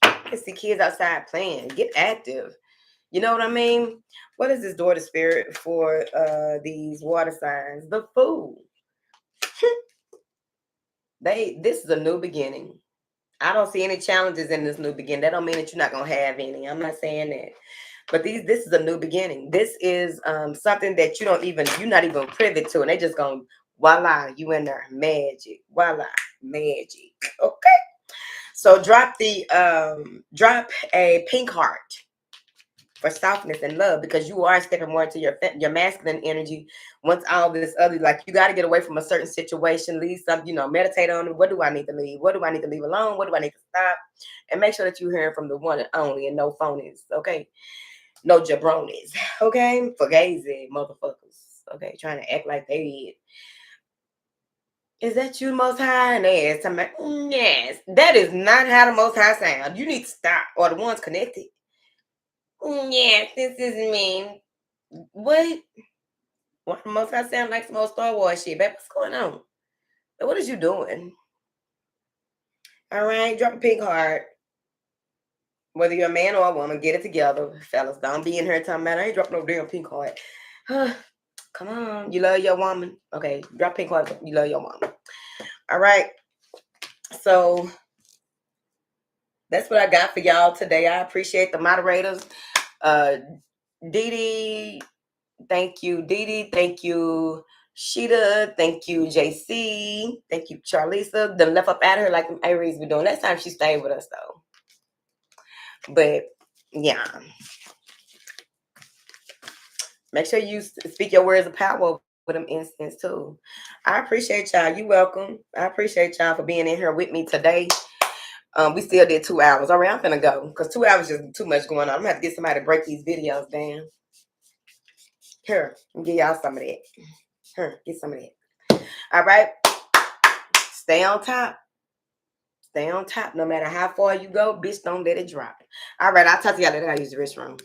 I can see kids outside playing. Get active. You know what I mean? What is this daughter spirit for these water signs? The Fool. This is a new beginning. I don't see any challenges in this new beginning. That don't mean that you're not gonna have any. I'm not saying that. But this is a new beginning. This is something that you're not even privy to, and they just gonna voila, you in there. Magic. Voila, magic. Okay. So drop a pink heart for softness and love, because you are stepping more into your masculine energy. Once all this other, like, you got to get away from a certain situation, leave some, meditate on it. What do I need to leave? What do I need to leave alone? What do I need to stop? And make sure that you're hearing from the one and only, and no phonies, okay? No jabronis, okay? Fugazi motherfuckers, okay? Trying to act like they is that you, Most High? And they ask somebody, yes. That is not how the Most High sound. You need to stop, or the ones connected. Yes, this is me. What? Why the Most High sound like some old Star Wars shit, babe? What's going on? What is you doing? All right, drop a pink heart. Whether you're a man or a woman, get it together, fellas. Don't be in here talking about I ain't dropping no damn pink heart. Come on, you love your woman. Okay, drop pink heart. You love your woman. All right. So that's what I got for y'all today. I appreciate the moderators. Dee Dee, thank you. Dee Dee, thank you. Sheeta, thank you. JC, thank you. Charlisa, then left up at her like Aries be doing. Last time she stayed with us though. But yeah, make sure you speak your words of power with them instance too. I appreciate y'all. You welcome. I appreciate y'all for being in here with me today. We still did 2 hours. All right, I'm gonna go because 2 hours is too much going on. I'm gonna have to get somebody to break these videos down. Here, I'll give y'all some of that. Here, get some of that. All right. Stay on top. Stay on top. No matter how far you go, bitch, don't let it drop. All right, I'll talk to y'all later. I use the restroom.